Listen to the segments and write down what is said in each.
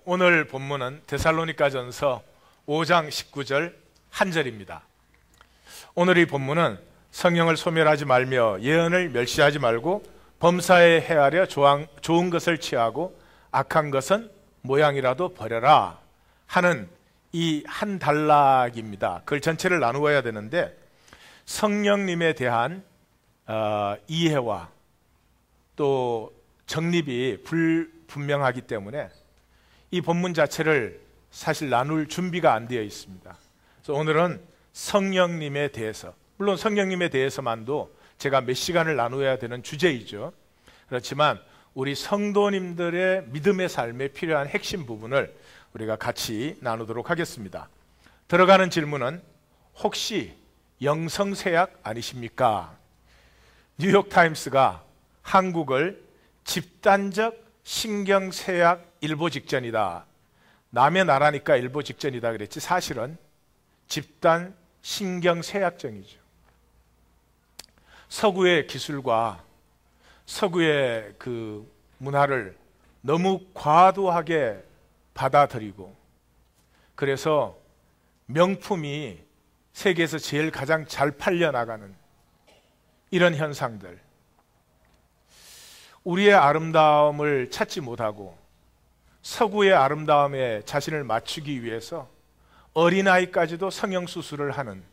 오늘 본문은 데살로니가전서 5장 19절 한 절입니다. 오늘 이 본문은 성령을 소멸하지 말며 예언을 멸시하지 말고 범사에 헤아려 좋은 것을 취하고 악한 것은 모양이라도 버려라 하는 이 한 단락입니다. 그걸 전체를 나누어야 되는데 성령님에 대한 이해와 또 정립이 불분명하기 때문에 이 본문 자체를 사실 나눌 준비가 안 되어 있습니다. 그래서 오늘은 성령님에 대해서, 물론 성령님에 대해서만도 제가 몇 시간을 나누어야 되는 주제이죠. 그렇지만 우리 성도님들의 믿음의 삶에 필요한 핵심 부분을 우리가 같이 나누도록 하겠습니다. 들어가는 질문은 혹시 영성쇠약 아니십니까? 뉴욕타임스가 한국을 집단적 신경쇠약 일보 직전이다. 남의 나라니까 일보 직전이다 그랬지 사실은 집단 신경쇠약증이죠. 서구의 기술과 서구의 그 문화를 너무 과도하게 받아들이고 그래서 명품이 세계에서 제일 가장 잘 팔려나가는 이런 현상들, 우리의 아름다움을 찾지 못하고 서구의 아름다움에 자신을 맞추기 위해서 어린아이까지도 성형수술을 하는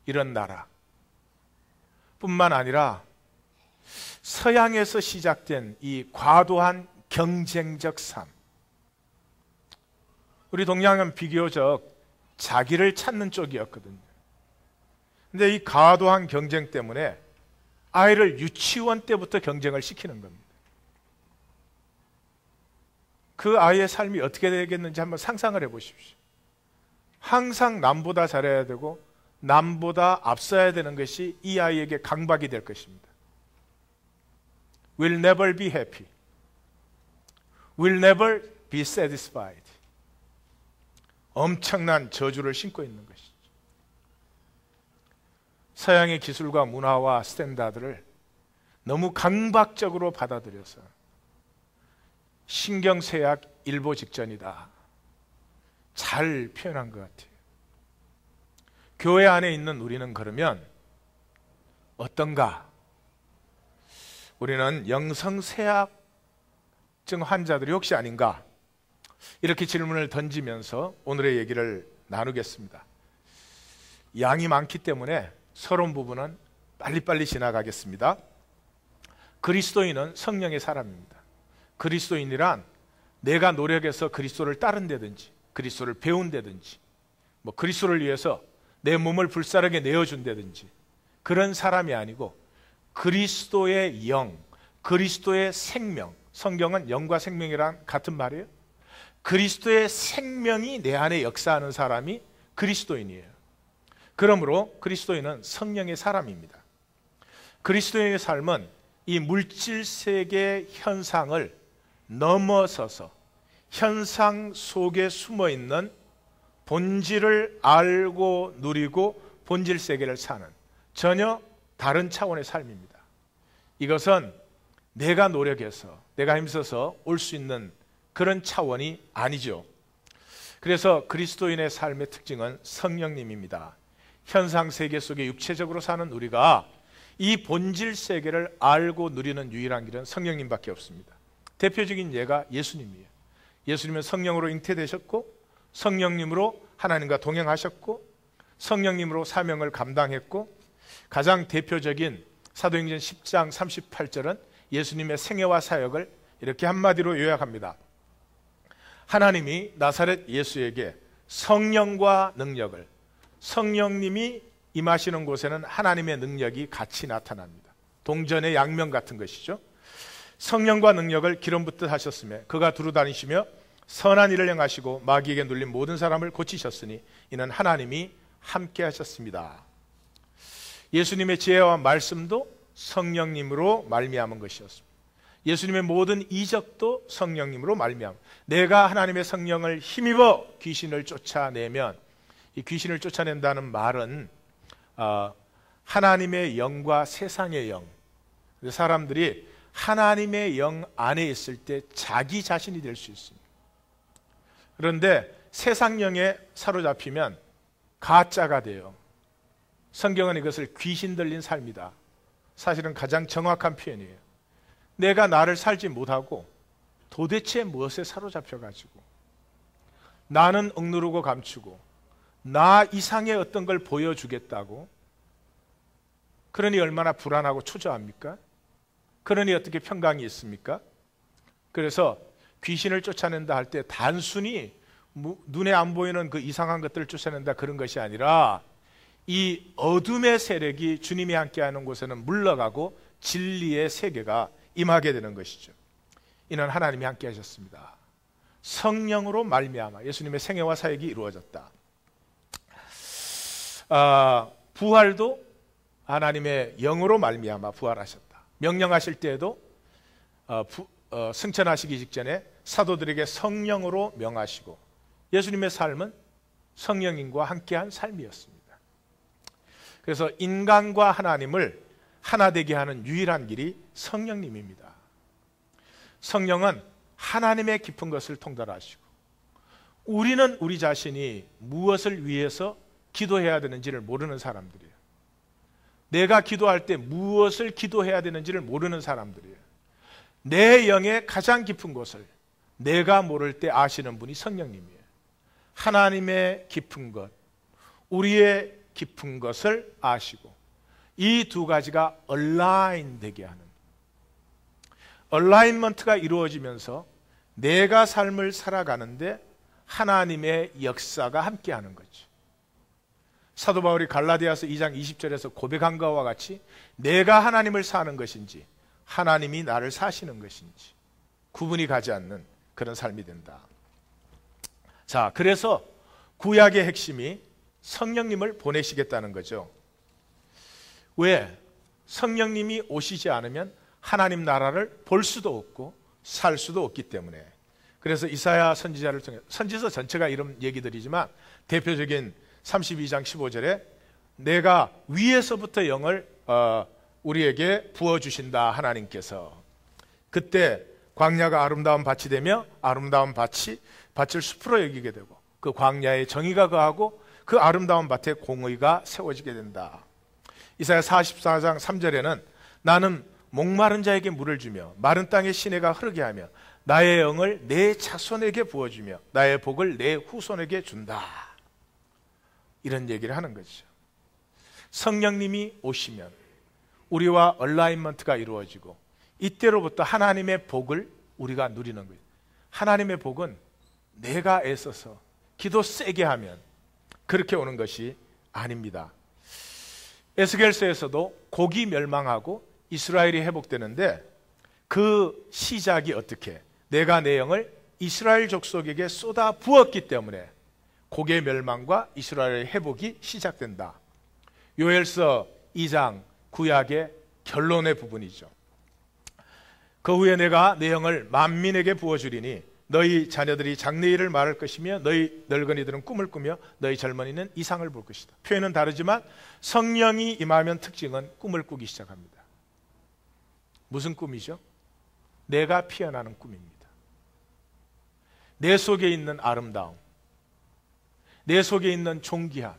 이런 나라 뿐만 아니라 서양에서 시작된 이 과도한 경쟁적 삶, 우리 동양은 비교적 자기를 찾는 쪽이었거든요. 근데 이 과도한 경쟁 때문에 아이를 유치원 때부터 경쟁을 시키는 겁니다. 그 아이의 삶이 어떻게 되겠는지 한번 상상을 해보십시오. 항상 남보다 잘해야 되고 남보다 앞서야 되는 것이 이 아이에게 강박이 될 것입니다. Will never be happy. Will never be satisfied. 엄청난 저주를 신고 있는 것이죠. 서양의 기술과 문화와 스탠다드를 너무 강박적으로 받아들여서 신경쇠약 일보 직전이다. 잘 표현한 것 같아요. 교회 안에 있는 우리는 그러면 어떤가? 우리는 영성쇠약증 환자들이 혹시 아닌가? 이렇게 질문을 던지면서 오늘의 얘기를 나누겠습니다. 양이 많기 때문에 서론 부분은 빨리빨리 지나가겠습니다. 그리스도인은 성령의 사람입니다. 그리스도인이란 내가 노력해서 그리스도를 따른다든지 그리스도를 배운다든지 그리스도를 위해서 내 몸을 불사르게 내어준다든지 그런 사람이 아니고 그리스도의 영, 그리스도의 생명, 성경은 영과 생명이란 같은 말이에요. 그리스도의 생명이 내 안에 역사하는 사람이 그리스도인이에요. 그러므로 그리스도인은 성령의 사람입니다. 그리스도인의 삶은 이 물질세계 현상을 넘어서서 현상 속에 숨어있는 본질을 알고 누리고 본질 세계를 사는 전혀 다른 차원의 삶입니다. 이것은 내가 노력해서 내가 힘써서 올 수 있는 그런 차원이 아니죠. 그래서 그리스도인의 삶의 특징은 성령님입니다. 현상 세계 속에 육체적으로 사는 우리가 이 본질 세계를 알고 누리는 유일한 길은 성령님밖에 없습니다. 대표적인 예가 예수님이에요. 예수님은 성령으로 잉태되셨고 성령님으로 하나님과 동행하셨고 성령님으로 사명을 감당했고 가장 대표적인 사도행전 10장 38절은 예수님의 생애와 사역을 이렇게 한마디로 요약합니다. 하나님이 나사렛 예수에게 성령과 능력을, 성령님이 임하시는 곳에는 하나님의 능력이 같이 나타납니다. 동전의 양면 같은 것이죠. 성령과 능력을 기름 붓듯 하셨으며 그가 두루 다니시며 선한 일을 행하시고 마귀에게 눌린 모든 사람을 고치셨으니 이는 하나님이 함께 하셨습니다. 예수님의 지혜와 말씀도 성령님으로 말미암은 것이었습니다. 예수님의 모든 이적도 성령님으로 말미암. 내가 하나님의 성령을 힘입어 귀신을 쫓아내면, 이 귀신을 쫓아낸다는 말은 하나님의 영과 세상의 영, 사람들이 하나님의 영 안에 있을 때 자기 자신이 될 수 있습니다. 그런데 세상령에 사로잡히면 가짜가 돼요. 성경은 이것을 귀신 들린 삶이다. 사실은 가장 정확한 표현이에요. 내가 나를 살지 못하고 도대체 무엇에 사로잡혀가지고 나는 억누르고 감추고 나 이상의 어떤 걸 보여주겠다고, 그러니 얼마나 불안하고 초조합니까? 그러니 어떻게 평강이 있습니까? 그래서 귀신을 쫓아낸다 할 때 단순히 눈에 안 보이는 그 이상한 것들을 쫓아낸다 그런 것이 아니라 이 어둠의 세력이 주님이 함께하는 곳에는 물러가고 진리의 세계가 임하게 되는 것이죠. 이는 하나님이 함께하셨습니다. 성령으로 말미암아 예수님의 생애와 사역이 이루어졌다. 부활도 하나님의 영으로 말미암아 부활하셨다. 명령하실 때에도 승천하시기 직전에 사도들에게 성령으로 명하시고 예수님의 삶은 성령님과 함께한 삶이었습니다. 그래서 인간과 하나님을 하나 되게 하는 유일한 길이 성령님입니다. 성령은 하나님의 깊은 것을 통달하시고 우리는 우리 자신이 무엇을 위해서 기도해야 되는지를 모르는 사람들이에요. 내가 기도할 때 무엇을 기도해야 되는지를 모르는 사람들이에요. 내 영의 가장 깊은 곳을 내가 모를 때 아시는 분이 성령님이에요. 하나님의 깊은 것, 우리의 깊은 것을 아시고 이 두 가지가 얼라인 되게 하는, 얼라인먼트가 이루어지면서 내가 삶을 살아가는데 하나님의 역사가 함께하는 거죠. 사도 바울이 갈라디아서 2장 20절에서 고백한 것과 같이 내가 하나님을 사는 것인지 하나님이 나를 사시는 것인지 구분이 가지 않는 그런 삶이 된다. 자, 그래서 구약의 핵심이 성령님을 보내시겠다는 거죠. 왜? 성령님이 오시지 않으면 하나님 나라를 볼 수도 없고 살 수도 없기 때문에. 그래서 이사야 선지자를 통해, 선지서 전체가 이런 얘기들이지만 대표적인 32장 15절에 내가 위에서부터 영을 우리에게 부어주신다 하나님께서. 그때 광야가 아름다운 밭이 되며 아름다운 밭을 숲으로 여기게 되고 그 광야에 정의가 거하고 그 아름다운 밭에 공의가 세워지게 된다. 이사야 44장 3절에는 나는 목마른 자에게 물을 주며 마른 땅에 시내가 흐르게 하며 나의 영을 내 자손에게 부어주며 나의 복을 내 후손에게 준다. 이런 얘기를 하는 거죠. 성령님이 오시면 우리와 얼라인먼트가 이루어지고 이때로부터 하나님의 복을 우리가 누리는 거예요. 하나님의 복은 내가 애써서 기도 세게 하면 그렇게 오는 것이 아닙니다. 에스겔서에서도 곡이 멸망하고 이스라엘이 회복되는데 그 시작이 어떻게? 내가 내 영을 이스라엘 족속에게 쏟아 부었기 때문에 곡의 멸망과 이스라엘의 회복이 시작된다. 요엘서 2장 구약의 결론의 부분이죠. 그 후에 내가 내 영을 만민에게 부어주리니 너희 자녀들이 장래일을 말할 것이며 너희 늙은이들은 꿈을 꾸며 너희 젊은이는 이상을 볼 것이다. 표현은 다르지만 성령이 임하면 특징은 꿈을 꾸기 시작합니다. 무슨 꿈이죠? 내가 피어나는 꿈입니다. 내 속에 있는 아름다움, 내 속에 있는 존귀함,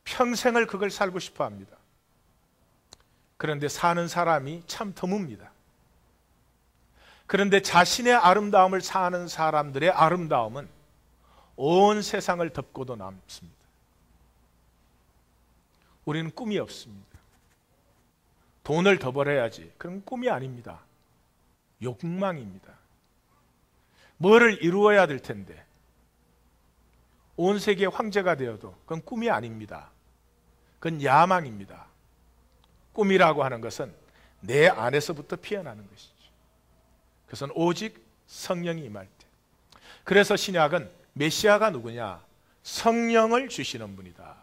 평생을 그걸 살고 싶어 합니다. 그런데 사는 사람이 참 드뭅니다. 그런데 자신의 아름다움을 사는 사람들의 아름다움은 온 세상을 덮고도 남습니다. 우리는 꿈이 없습니다. 돈을 더 벌어야지. 그건 꿈이 아닙니다. 욕망입니다. 뭐를 이루어야 될 텐데 온 세계 황제가 되어도 그건 꿈이 아닙니다. 그건 야망입니다. 꿈이라고 하는 것은 내 안에서부터 피어나는 것이죠. 그것은 오직 성령이 임할 때. 그래서 신약은 메시아가 누구냐? 성령을 주시는 분이다.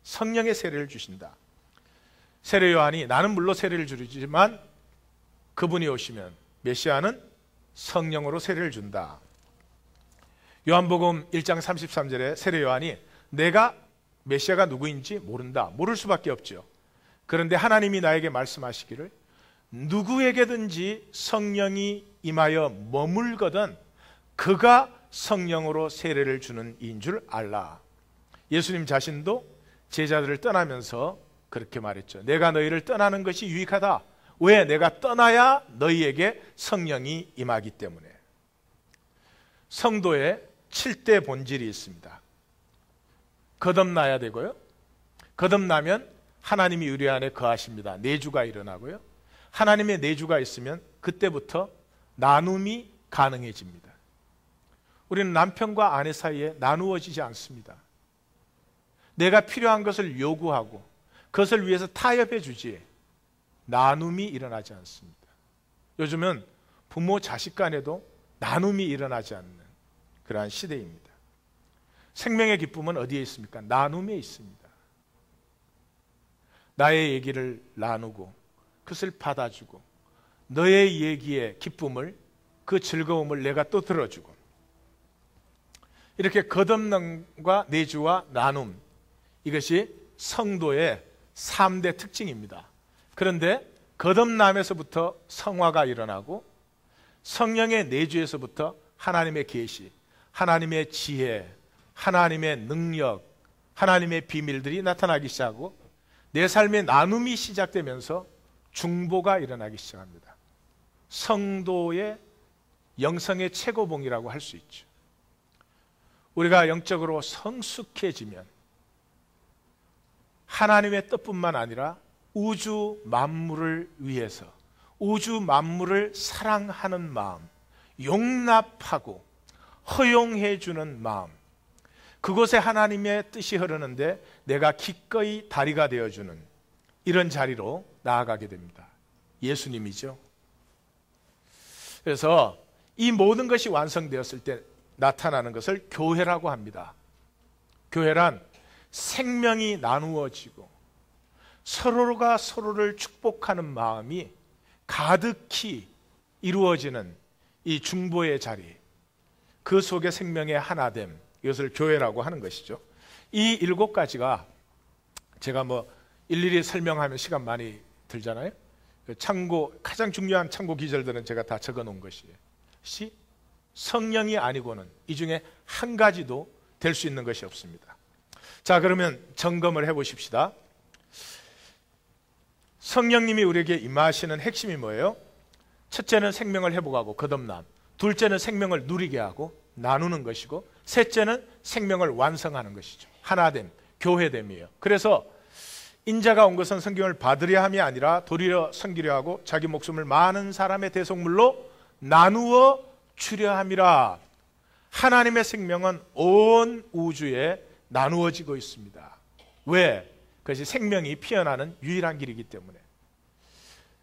성령의 세례를 주신다. 세례 요한이 나는 물론 세례를 주지만 그분이 오시면 메시아는 성령으로 세례를 준다. 요한복음 1장 33절에 세례 요한이 내가 메시아가 누구인지 모른다. 모를 수밖에 없죠. 그런데 하나님이 나에게 말씀하시기를 누구에게든지 성령이 임하여 머물거든 그가 성령으로 세례를 주는 이인 줄 알라. 예수님 자신도 제자들을 떠나면서 그렇게 말했죠. 내가 너희를 떠나는 것이 유익하다. 왜? 내가 떠나야 너희에게 성령이 임하기 때문에. 성도의 7대 본질이 있습니다. 거듭나야 되고요. 거듭나면 하나님이 우리 안에 거하십니다. 내주가 일어나고요. 하나님의 내주가 있으면 그때부터 나눔이 가능해집니다. 우리는 남편과 아내 사이에 나누어지지 않습니다. 내가 필요한 것을 요구하고 그것을 위해서 타협해 주지 나눔이 일어나지 않습니다. 요즘은 부모 자식 간에도 나눔이 일어나지 않는 그러한 시대입니다. 생명의 기쁨은 어디에 있습니까? 나눔에 있습니다. 나의 얘기를 나누고 그것을 받아주고 너의 얘기의 기쁨을, 그 즐거움을 내가 또 들어주고, 이렇게 거듭남과 내주와 나눔, 이것이 성도의 3대 특징입니다. 그런데 거듭남에서부터 성화가 일어나고 성령의 내주에서부터 하나님의 계시, 하나님의 지혜, 하나님의 능력, 하나님의 비밀들이 나타나기 시작하고 내 삶의 나눔이 시작되면서 중보가 일어나기 시작합니다. 성도의 영성의 최고봉이라고 할 수 있죠. 우리가 영적으로 성숙해지면 하나님의 뜻뿐만 아니라 우주 만물을 위해서, 우주 만물을 사랑하는 마음, 용납하고 허용해 주는 마음, 그곳에 하나님의 뜻이 흐르는데 내가 기꺼이 다리가 되어주는 이런 자리로 나아가게 됩니다. 예수님이죠. 그래서 이 모든 것이 완성되었을 때 나타나는 것을 교회라고 합니다. 교회란 생명이 나누어지고 서로가 서로를 축복하는 마음이 가득히 이루어지는 이 중보의 자리, 그 속에 생명의 하나됨, 이것을 교회라고 하는 것이죠. 이 7가지가 제가 일일이 설명하면 시간 많이 들잖아요. 참고, 가장 중요한 참고 기절들은 제가 다 적어 놓은 것이에요. 성령이 아니고는 이 중에 한 가지도 될 수 있는 것이 없습니다. 자, 그러면 점검을 해 보십시다. 성령님이 우리에게 임하시는 핵심이 뭐예요? 첫째는 생명을 회복하고 거듭남, 둘째는 생명을 누리게 하고 나누는 것이고, 셋째는 생명을 완성하는 것이죠. 하나됨, 교회됨이에요. 그래서 인자가 온 것은 성경을 받으려 함이 아니라 도리어 섬기려 하고 자기 목숨을 많은 사람의 대속물로 나누어 주려 함이라. 하나님의 생명은 온 우주에 나누어지고 있습니다. 왜? 그것이 생명이 피어나는 유일한 길이기 때문에.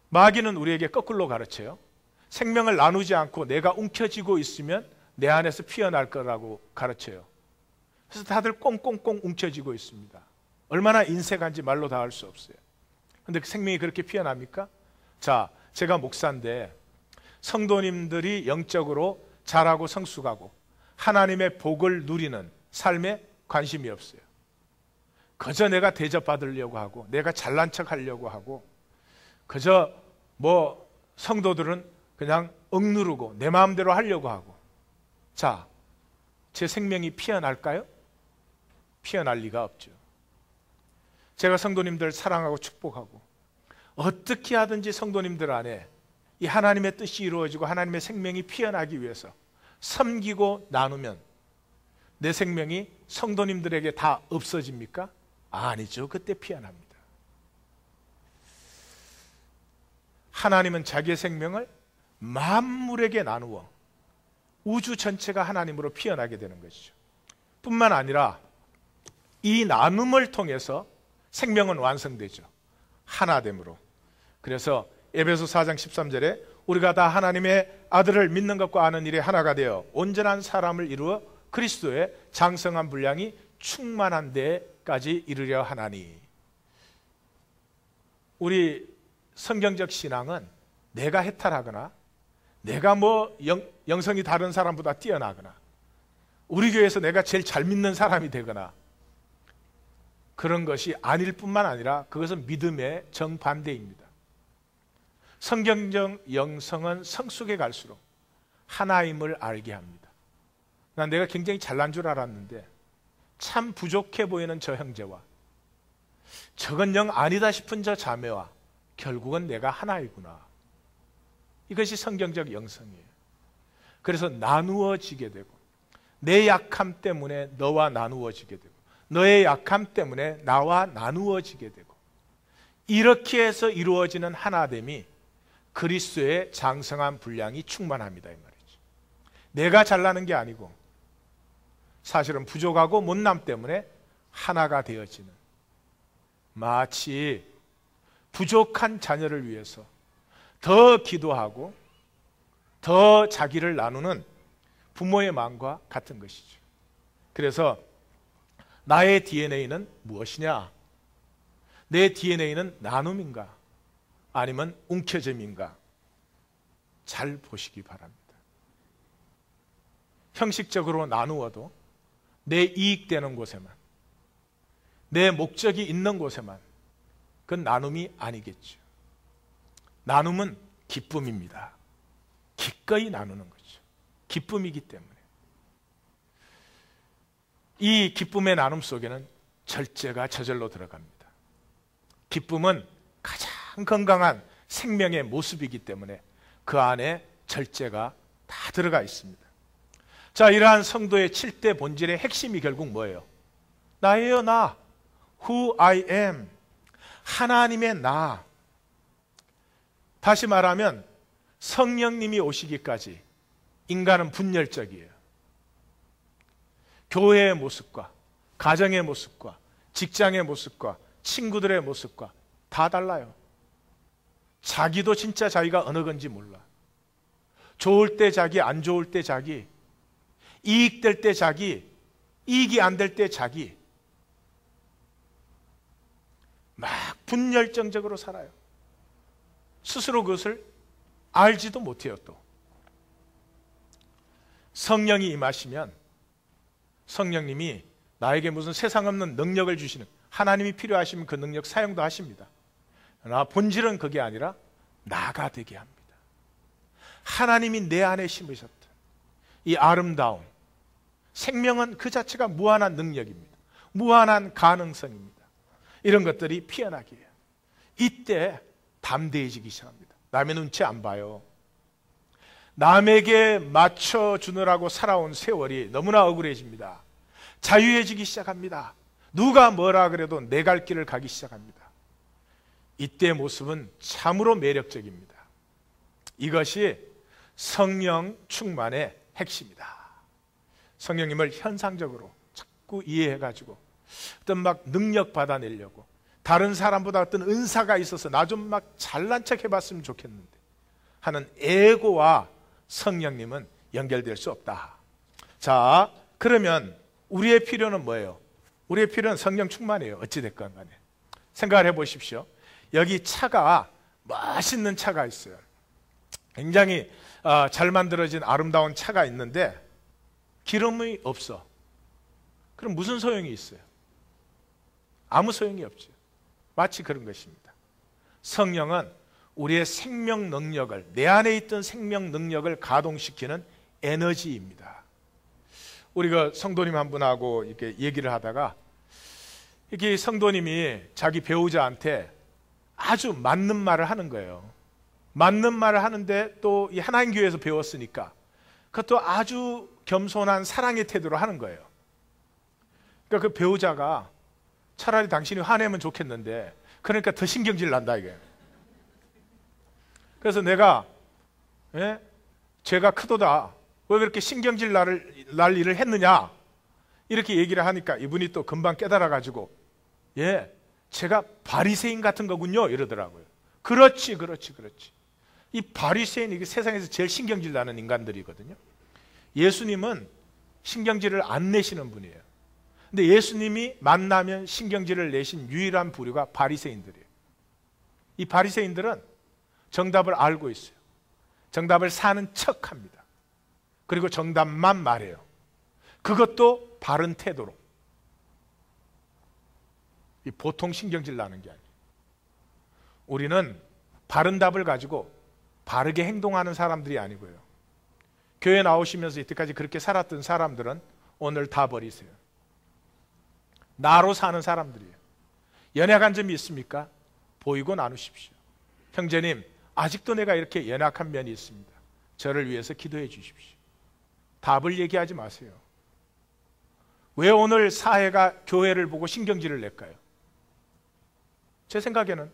마귀는 우리에게 거꾸로 가르쳐요. 생명을 나누지 않고 내가 움켜쥐고 있으면 내 안에서 피어날 거라고 가르쳐요. 그래서 다들 꽁꽁꽁 움켜쥐고 있습니다. 얼마나 인색한지 말로 다 할 수 없어요. 그런데 그 생명이 그렇게 피어납니까? 자, 제가 목사인데 성도님들이 영적으로 자라고 성숙하고 하나님의 복을 누리는 삶에 관심이 없어요. 그저 내가 대접받으려고 하고 내가 잘난 척 하려고 하고, 그저 성도들은 그냥 억누르고 내 마음대로 하려고 하고. 자, 제 생명이 피어날까요? 피어날 리가 없죠. 제가 성도님들 사랑하고 축복하고 어떻게 하든지 성도님들 안에 이 하나님의 뜻이 이루어지고 하나님의 생명이 피어나기 위해서 섬기고 나누면 내 생명이 성도님들에게 다 없어집니까? 아니죠. 그때 피어납니다. 하나님은 자기의 생명을 만물에게 나누어 우주 전체가 하나님으로 피어나게 되는 것이죠. 뿐만 아니라 이 나눔을 통해서 생명은 완성되죠. 하나됨으로. 그래서 에베소 4장 13절에 우리가 다 하나님의 아들을 믿는 것과 아는 일에 하나가 되어 온전한 사람을 이루어 그리스도의 장성한 분량이 충만한 데까지 이르려 하나니. 우리 성경적 신앙은 내가 해탈하거나 내가 영성이 다른 사람보다 뛰어나거나 우리 교회에서 내가 제일 잘 믿는 사람이 되거나 그런 것이 아닐 뿐만 아니라 그것은 믿음의 정반대입니다. 성경적 영성은 성숙해 갈수록 하나임을 알게 합니다. 난 내가 굉장히 잘난 줄 알았는데 참 부족해 보이는 저 형제와 저건 영 아니다 싶은 저 자매와 결국은 내가 하나이구나. 이것이 성경적 영성이에요. 그래서 나누어지게 되고 내 약함 때문에 너와 나누어지게 되고 너의 약함 때문에 나와 나누어지게 되고 이렇게 해서 이루어지는 하나됨이 그리스도의 장성한 분량이 충만합니다 이 말이죠. 내가 잘나는 게 아니고 사실은 부족하고 못남 때문에 하나가 되어지는, 마치 부족한 자녀를 위해서 더 기도하고 더 자기를 나누는 부모의 마음과 같은 것이죠. 그래서 나의 DNA는 무엇이냐? 내 DNA는 나눔인가? 아니면 움켜짐인가? 잘 보시기 바랍니다. 형식적으로 나누어도 내 이익되는 곳에만, 내 목적이 있는 곳에만, 그건 나눔이 아니겠죠. 나눔은 기쁨입니다. 기꺼이 나누는 거죠. 기쁨이기 때문에. 이 기쁨의 나눔 속에는 절제가 저절로 들어갑니다. 기쁨은 가장 건강한 생명의 모습이기 때문에 그 안에 절제가 다 들어가 있습니다. 자, 이러한 성도의 7대 본질의 핵심이 결국 뭐예요? 나예요, 나. Who I am. 하나님의 나. 다시 말하면 성령님이 오시기까지 인간은 분열적이에요. 교회의 모습과 가정의 모습과 직장의 모습과 친구들의 모습과 다 달라요. 자기도 진짜 자기가 어느 건지 몰라. 좋을 때 자기, 안 좋을 때 자기, 이익될 때 자기, 이익이 안 될 때 자기. 막 분열정적으로 살아요. 스스로 그것을 알지도 못해요. 또 성령이 임하시면 성령님이 나에게 무슨 세상 없는 능력을 주시는, 하나님이 필요하시면 그 능력 사용도 하십니다. 그러나 본질은 그게 아니라 나가 되게 합니다. 하나님이 내 안에 심으셨던 이 아름다움, 생명은 그 자체가 무한한 능력입니다. 무한한 가능성입니다. 이런 것들이 피어나게 해요. 이때 담대해지기 시작합니다. 남의 눈치 안 봐요. 남에게 맞춰주느라고 살아온 세월이 너무나 억울해집니다. 자유해지기 시작합니다. 누가 뭐라 그래도 내 갈 길을 가기 시작합니다. 이때의 모습은 참으로 매력적입니다. 이것이 성령 충만의 핵심이다. 성령님을 현상적으로 자꾸 이해해가지고 어떤 막 능력 받아내려고, 다른 사람보다 어떤 은사가 있어서 나 좀 막 잘난 척 해봤으면 좋겠는데 하는 에고와 성령님은 연결될 수 없다. 자, 그러면 우리의 필요는 뭐예요? 우리의 필요는 성령 충만이에요. 어찌됐건 간에 생각을 해보십시오. 여기 차가, 멋있는 차가 있어요. 굉장히 잘 만들어진 아름다운 차가 있는데 기름이 없어. 그럼 무슨 소용이 있어요? 아무 소용이 없죠. 마치 그런 것입니다. 성령은 우리의 생명 능력을, 내 안에 있던 생명 능력을 가동시키는 에너지입니다. 우리가 성도님 한 분하고 이렇게 얘기를 하다가 이렇게 성도님이 자기 배우자한테 아주 맞는 말을 하는 거예요. 맞는 말을 하는데 또 이 하나님 교회에서 배웠으니까 그것도 아주 겸손한 사랑의 태도로 하는 거예요. 그러니까 그 배우자가 차라리 당신이 화내면 좋겠는데 그러니까 더 신경질 난다 이게. 그래서 내가 죄가 크도다. 왜 그렇게 신경질 날 일을 했느냐 이렇게 얘기를 하니까 이분이 또 금방 깨달아가지고 제가 바리새인 같은 거군요 이러더라고요. 그렇지. 이 바리새인이 이게 세상에서 제일 신경질 나는 인간들이거든요. 예수님은 신경질을 안 내시는 분이에요. 근데 예수님이 만나면 신경질을 내신 유일한 부류가 바리새인들이에요. 이 바리새인들은 정답을 알고 있어요. 정답을 사는 척합니다. 그리고 정답만 말해요. 그것도 바른 태도로. 이 보통 신경질 나는 게 아니에요. 우리는 바른 답을 가지고 바르게 행동하는 사람들이 아니고요. 교회 나오시면서 이때까지 그렇게 살았던 사람들은 오늘 다 버리세요. 나로 사는 사람들이에요. 연약한 점이 있습니까? 보이고 나누십시오. 형제님, 아직도 내가 이렇게 연약한 면이 있습니다. 저를 위해서 기도해 주십시오. 답을 얘기하지 마세요. 왜 오늘 사회가 교회를 보고 신경질을 낼까요? 제 생각에는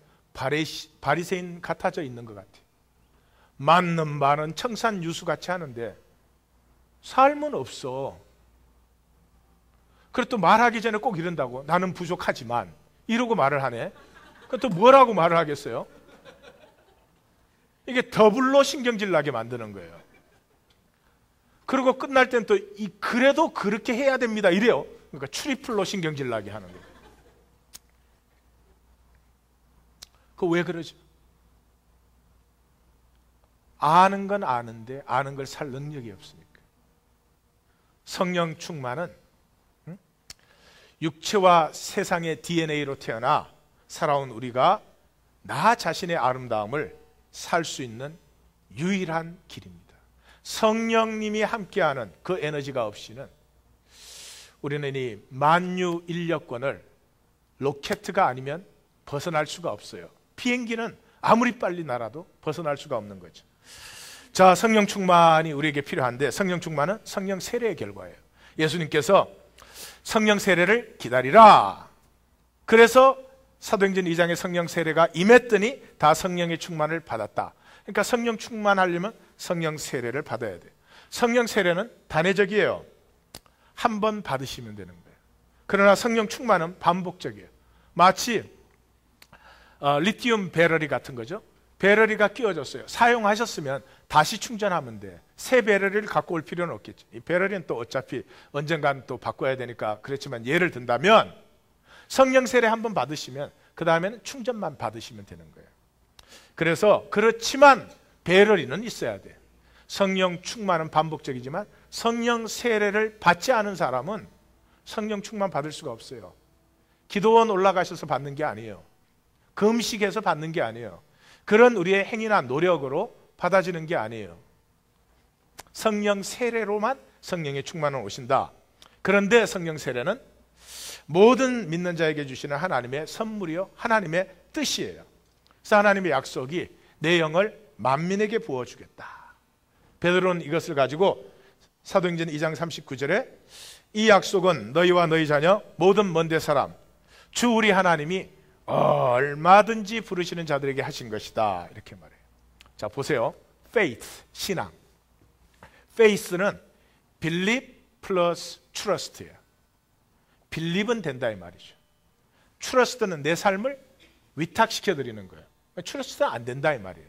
바리새인 같아져 있는 것 같아요. 맞는 말은 청산유수같이 하는데 삶은 없어. 그리고 또 말하기 전에 꼭 이런다고. 나는 부족하지만 이러고 말을 하네. 그럼 또 뭐라고 말을 하겠어요? 이게 더블로 신경질 나게 만드는 거예요. 그리고 끝날 땐 또 그래도 그렇게 해야 됩니다 이래요. 그러니까 트리플로 신경질 나게 하는 거예요. 그거 왜 그러죠? 아는 건 아는데 아는 걸 살 능력이 없으니까. 성령 충만은 육체와 세상의 DNA로 태어나 살아온 우리가 나 자신의 아름다움을 살 수 있는 유일한 길입니다. 성령님이 함께하는 그 에너지가 없이는 우리는 이 만유 인력권을 로켓가 아니면 벗어날 수가 없어요. 비행기는 아무리 빨리 날아도 벗어날 수가 없는 거죠. 자, 성령 충만이 우리에게 필요한데 성령 충만은 성령 세례의 결과예요. 예수님께서 성령 세례를 기다리라. 그래서 사도행전 2장의 성령 세례가 임했더니 다 성령의 충만을 받았다. 그러니까 성령 충만하려면 성령 세례를 받아야 돼요. 성령 세례는 단회적이에요. 한 번 받으시면 되는 거예요. 그러나 성령 충만은 반복적이에요. 마치 리튬 배터리 같은 거죠. 배터리가 끼워졌어요. 사용하셨으면 다시 충전하면 돼. 새 배터리를 갖고 올 필요는 없겠죠. 이 배터리는 또 어차피 언젠간 또 바꿔야 되니까 그렇지만 예를 든다면 성령 세례 한 번 받으시면 그 다음에는 충전만 받으시면 되는 거예요. 그래서 그렇지만 배터리는 있어야 돼. 성령 충만은 반복적이지만 성령 세례를 받지 않은 사람은 성령 충만 받을 수가 없어요. 기도원 올라가셔서 받는 게 아니에요. 금식해서 받는 게 아니에요. 그런 우리의 행위나 노력으로 받아지는 게 아니에요. 성령 세례로만 성령의 충만은 오신다. 그런데 성령 세례는 모든 믿는 자에게 주시는 하나님의 선물이요, 하나님의 뜻이에요. 그래서 하나님의 약속이 내 영을 만민에게 부어주겠다. 베드로는 이것을 가지고 사도행전 2장 39절에 이 약속은 너희와 너희 자녀 모든 먼데 사람 주 우리 하나님이 얼마든지 부르시는 자들에게 하신 것이다. 이렇게 말해요. 자, 보세요. faith, 신앙. faith는 believe 플러스 trust예요. believe는 된다 이 말이죠. trust는 내 삶을 위탁시켜 드리는 거예요. trust는 안 된다 이 말이에요.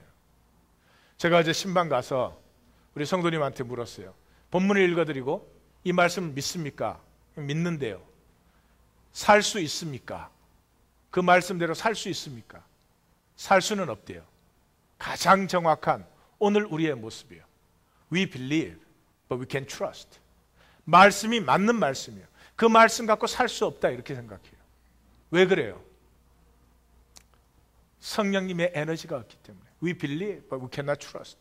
제가 어제 신방 가서 우리 성도님한테 물었어요. 본문을 읽어드리고 이 말씀을 믿습니까? 믿는데요. 살 수 있습니까? 그 말씀대로 살 수 있습니까? 살 수는 없대요. 가장 정확한 오늘 우리의 모습이에요. We believe, but we can trust. 말씀이 맞는 말씀이에요. 그 말씀 갖고 살 수 없다 이렇게 생각해요. 왜 그래요? 성령님의 에너지가 없기 때문에. We believe, but we cannot trust.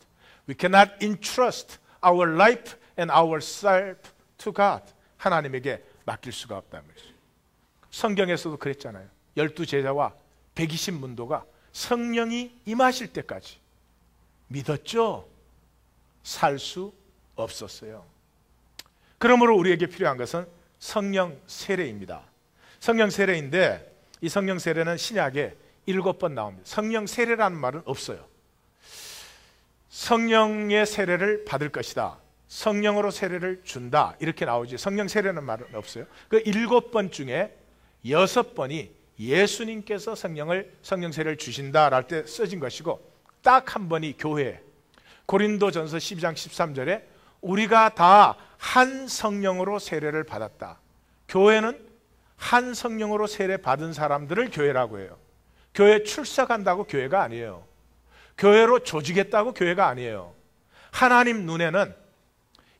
We cannot entrust our life and ourself to God. 하나님에게 맡길 수가 없다는 것이죠. 성경에서도 그랬잖아요. 12제자와 120문도가 성령이 임하실 때까지 믿었죠? 살 수 없었어요. 그러므로 우리에게 필요한 것은 성령 세례입니다. 성령 세례인데 이 성령 세례는 신약에 7번 나옵니다. 성령 세례라는 말은 없어요. 성령의 세례를 받을 것이다. 성령으로 세례를 준다. 이렇게 나오지. 성령 세례는 말은 없어요. 그 7번 중에 6번이 예수님께서 성령 세례를 주신다랄 때 써진 것이고 딱 한 번이 교회. 고린도전서 12장 13절에 우리가 다 한 성령으로 세례를 받았다. 교회는 한 성령으로 세례 받은 사람들을 교회라고 해요. 교회 출석한다고 교회가 아니에요. 교회로 조직했다고 교회가 아니에요. 하나님 눈에는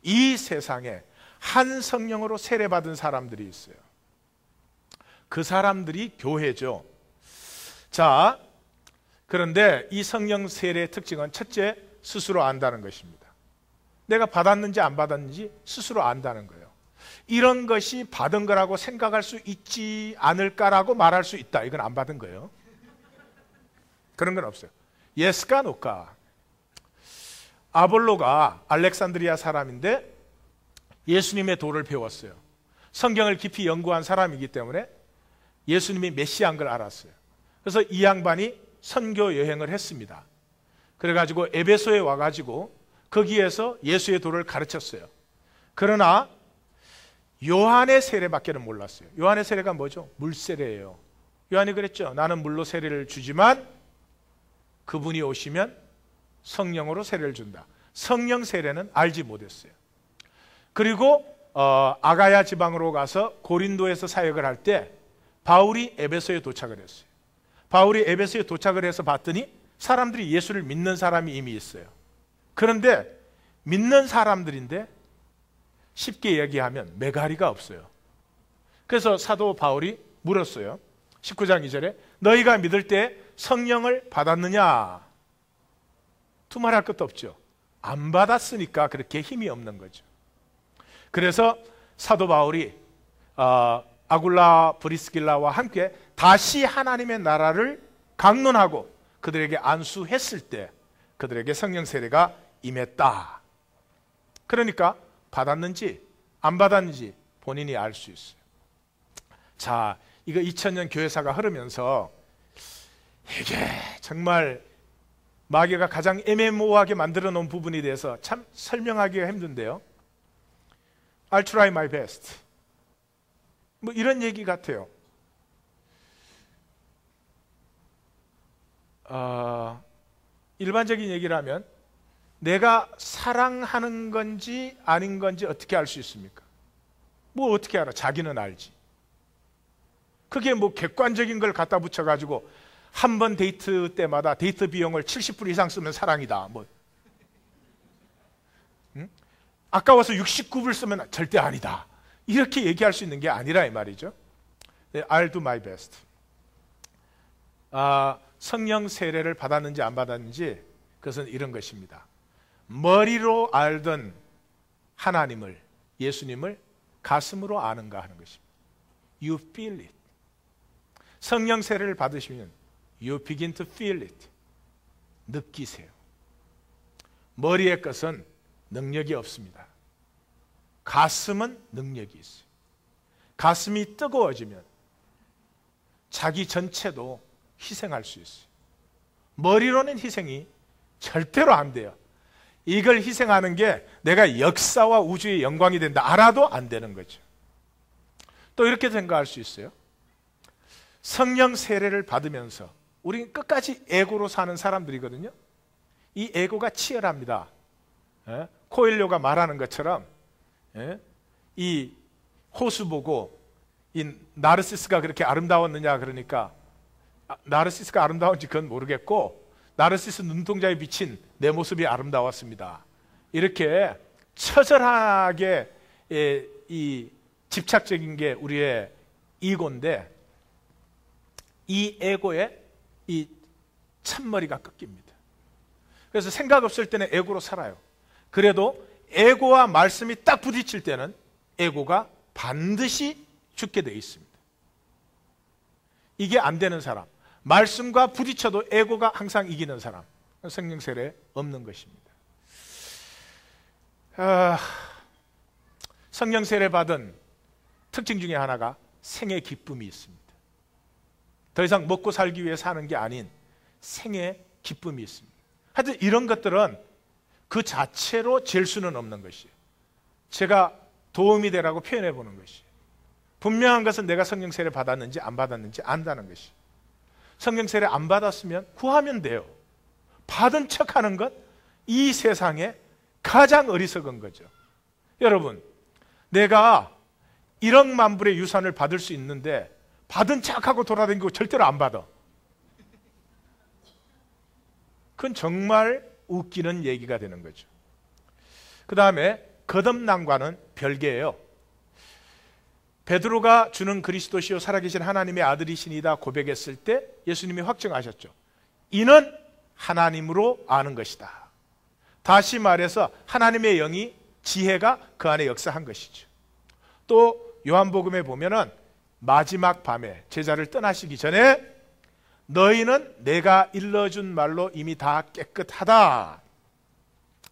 이 세상에 한 성령으로 세례 받은 사람들이 있어요. 그 사람들이 교회죠. 자, 그런데 이 성령 세례의 특징은 첫째, 스스로 안다는 것입니다. 내가 받았는지 안 받았는지 스스로 안다는 거예요. 이런 것이 받은 거라고 생각할 수 있지 않을까라고 말할 수 있다. 이건 안 받은 거예요. 그런 건 없어요. 예스가 노까. 아볼로가 알렉산드리아 사람인데 예수님의 도를 배웠어요. 성경을 깊이 연구한 사람이기 때문에 예수님이 메시아인 걸 알았어요. 그래서 이 양반이 선교 여행을 했습니다. 그래가지고 에베소에 와가지고 거기에서 예수의 도를 가르쳤어요. 그러나 요한의 세례밖에는 몰랐어요. 요한의 세례가 뭐죠? 물세례예요. 요한이 그랬죠. 나는 물로 세례를 주지만 그분이 오시면 성령으로 세례를 준다. 성령 세례는 알지 못했어요. 그리고 아가야 지방으로 가서 고린도에서 사역을 할 때 바울이 에베소에 도착을 했어요. 바울이 에베소에 도착을 해서 봤더니 사람들이 예수를 믿는 사람이 이미 있어요. 그런데 믿는 사람들인데 쉽게 얘기하면 메가리가 없어요. 그래서 사도 바울이 물었어요. 19장 2절에 너희가 믿을 때 성령을 받았느냐? 두말할 것도 없죠. 안 받았으니까 그렇게 힘이 없는 거죠. 그래서 사도 바울이 아굴라 브리스길라와 함께 다시 하나님의 나라를 강론하고 그들에게 안수했을 때 그들에게 성령 세례가 임했다. 그러니까 받았는지 안 받았는지 본인이 알 수 있어요. 자, 이거 2000년 교회사가 흐르면서 이게 정말 마귀가 가장 애매모호하게 만들어 놓은 부분에 대해서 참 설명하기가 힘든데요. I'll try my best. 뭐 이런 얘기 같아요. 일반적인 얘기를 하면 내가 사랑하는 건지 아닌 건지 어떻게 알 수 있습니까? 뭐 어떻게 알아? 자기는 알지. 그게 뭐 객관적인 걸 갖다 붙여가지고 한 번 데이트 때마다 데이트 비용을 70불 이상 쓰면 사랑이다. 뭐 응? 아까워서 69불 쓰면 절대 아니다. 이렇게 얘기할 수 있는 게 아니라 이 말이죠. I'll do my best. 성령 세례를 받았는지 안 받았는지 그것은 이런 것입니다. 머리로 알던 하나님을, 예수님을 가슴으로 아는가 하는 것입니다. You feel it. 성령 세례를 받으시면 You begin to feel it. 느끼세요. 머리의 것은 능력이 없습니다. 가슴은 능력이 있어요. 가슴이 뜨거워지면 자기 전체도 희생할 수 있어요. 머리로는 희생이 절대로 안 돼요. 이걸 희생하는 게 내가 역사와 우주의 영광이 된다 알아도 안 되는 거죠. 또 이렇게 생각할 수 있어요. 성령 세례를 받으면서 우리는 끝까지 에고로 사는 사람들이거든요. 이 에고가 치열합니다. 코엘료가 말하는 것처럼 이 호수 보고 이 나르시스가 그렇게 아름다웠느냐 그러니까 나르시스가 아름다운지 그건 모르겠고 나르시스 눈동자에 비친 내 모습이 아름다웠습니다. 이렇게 처절하게 이 집착적인 게 우리의 이고인데 이 에고에 이 참머리가 꺾입니다. 그래서 생각 없을 때는 에고로 살아요. 그래도 에고와 말씀이 딱 부딪힐 때는 에고가 반드시 죽게 되어 있습니다. 이게 안 되는 사람, 말씀과 부딪혀도 에고가 항상 이기는 사람, 성령 세례 없는 것입니다. 성령 세례 받은 특징 중에 하나가 생의 기쁨이 있습니다. 더 이상 먹고 살기 위해 사는 게 아닌 생의 기쁨이 있습니다. 하여튼 이런 것들은 그 자체로 잴 수는 없는 것이에요. 제가 도움이 되라고 표현해 보는 것이에요. 분명한 것은 내가 성령 세례 받았는지 안 받았는지 안다는 것이에요. 성령 세례 안 받았으면 구하면 돼요. 받은 척하는 것, 이 세상에 가장 어리석은 거죠. 여러분, 내가 1억 만불의 유산을 받을 수 있는데 받은 척하고 돌아다니고 절대로 안 받아. 그건 정말 웃기는 얘기가 되는 거죠. 그 다음에 거듭남과는 별개예요. 베드로가 주는 그리스도시요 살아계신 하나님의 아들이시니다 고백했을 때 예수님이 확증하셨죠. 이는 하나님으로 아는 것이다. 다시 말해서 하나님의 영이, 지혜가 그 안에 역사한 것이죠. 또 요한복음에 보면은 마지막 밤에 제자를 떠나시기 전에 너희는 내가 일러준 말로 이미 다 깨끗하다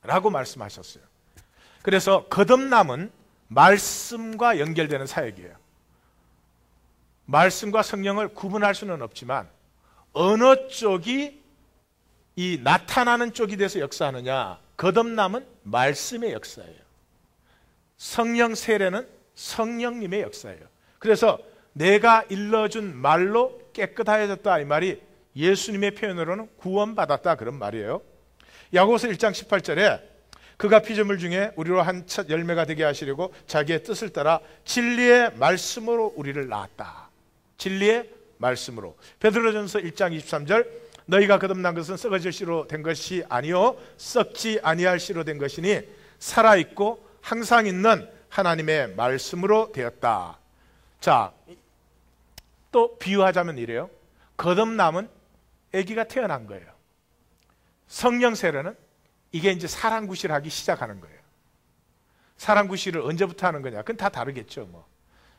라고 말씀하셨어요. 그래서 거듭남은 말씀과 연결되는 사역이에요. 말씀과 성령을 구분할 수는 없지만 어느 쪽이 이 나타나는 쪽이 돼서 역사하느냐, 거듭남은 말씀의 역사예요. 성령 세례는 성령님의 역사예요. 그래서 내가 일러준 말로 깨끗하여졌다, 이 말이 예수님의 표현으로는 구원받았다, 그런 말이에요. 야고보서 1장 18절에 그가 피조물 중에 우리로 한 첫 열매가 되게 하시려고 자기의 뜻을 따라 진리의 말씀으로 우리를 낳았다. 진리의 말씀으로. 베드로전서 1장 23절 너희가 거듭난 것은 썩어질 씨로 된 것이 아니요 썩지 아니할 씨로 된 것이니 살아있고 항상 있는 하나님의 말씀으로 되었다. 자, 또 비유하자면 이래요. 거듭남은 아기가 태어난 거예요. 성령 세례는 이게 이제 사랑구실을 하기 시작하는 거예요. 사랑구실을 언제부터 하는 거냐? 그건 다 다르겠죠. 뭐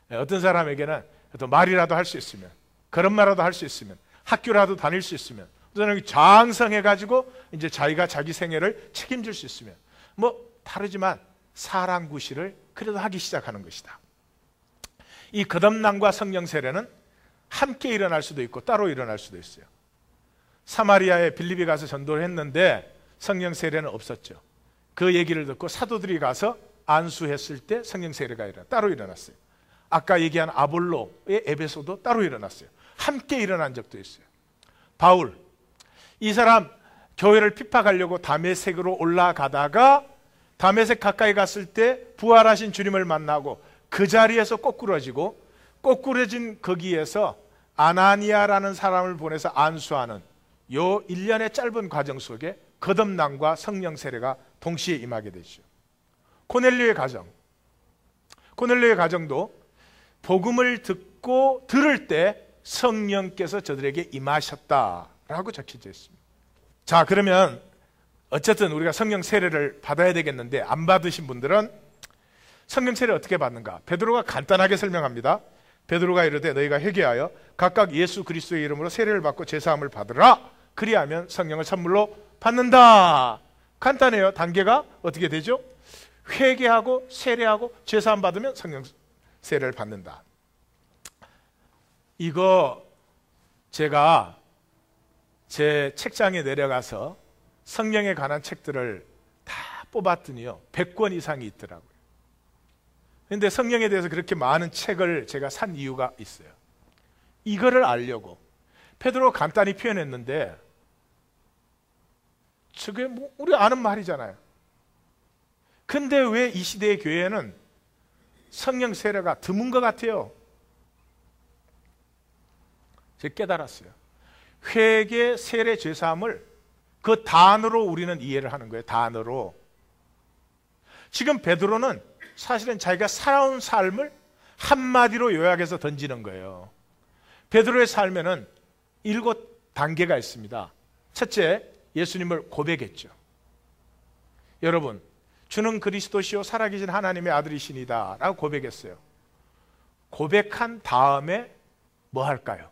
어떤 사람에게는 또 말이라도 할 수 있으면, 걸음마라도 할 수 있으면, 학교라도 다닐 수 있으면, 어떤 사람이 장성해가지고 이제 자기가 자기 생애를 책임질 수 있으면, 뭐 다르지만 사랑구실을 그래도 하기 시작하는 것이다. 이 거듭남과 성령 세례는 함께 일어날 수도 있고 따로 일어날 수도 있어요. 사마리아에 빌립이 가서 전도를 했는데 성령 세례는 없었죠. 그 얘기를 듣고 사도들이 가서 안수했을 때 성령 세례가 따로 일어났어요. 아까 얘기한 아볼로의 에베소도 따로 일어났어요. 함께 일어난 적도 있어요. 바울, 이 사람 교회를 핍박하려고 다메섹으로 올라가다가 다메섹 가까이 갔을 때 부활하신 주님을 만나고 그 자리에서 꼬꾸러지고, 꼬꾸러진 거기에서 아나니아라는 사람을 보내서 안수하는 요 1년의 짧은 과정 속에 거듭남과 성령 세례가 동시에 임하게 되죠. 코넬료의 가정, 코넬료의 가정도 복음을 듣고 들을 때 성령께서 저들에게 임하셨다라고 적혀져 있습니다. 자, 그러면 어쨌든 우리가 성령 세례를 받아야 되겠는데 안 받으신 분들은 성령 세례 어떻게 받는가? 베드로가 간단하게 설명합니다. 베드로가 이르되 너희가 회개하여 각각 예수 그리스도의 이름으로 세례를 받고 제사함을 받으라. 그리하면 성령을 선물로 받는다. 간단해요. 단계가 어떻게 되죠? 회개하고 세례하고 제사함 받으면 성령 세례를 받는다. 이거 제가 제 책장에 내려가서 성령에 관한 책들을 다 뽑았더니요 100권 이상이 있더라고요. 그런데 성령에 대해서 그렇게 많은 책을 제가 산 이유가 있어요. 이거를 알려고. 베드로 간단히 표현했는데 저게 뭐 우리 아는 말이잖아요. 근데 왜 이 시대의 교회는 성령 세례가 드문 것 같아요? 제가 깨달았어요. 회개, 세례, 제사함을 그 단어로 우리는 이해를 하는 거예요. 단어로. 지금 베드로는 사실은 자기가 살아온 삶을 한마디로 요약해서 던지는 거예요. 베드로의 삶에는 7단계가 있습니다. 첫째, 예수님을 고백했죠. 여러분, 주는 그리스도시요 살아계신 하나님의 아들이시니다 라고 고백했어요. 고백한 다음에 뭐 할까요?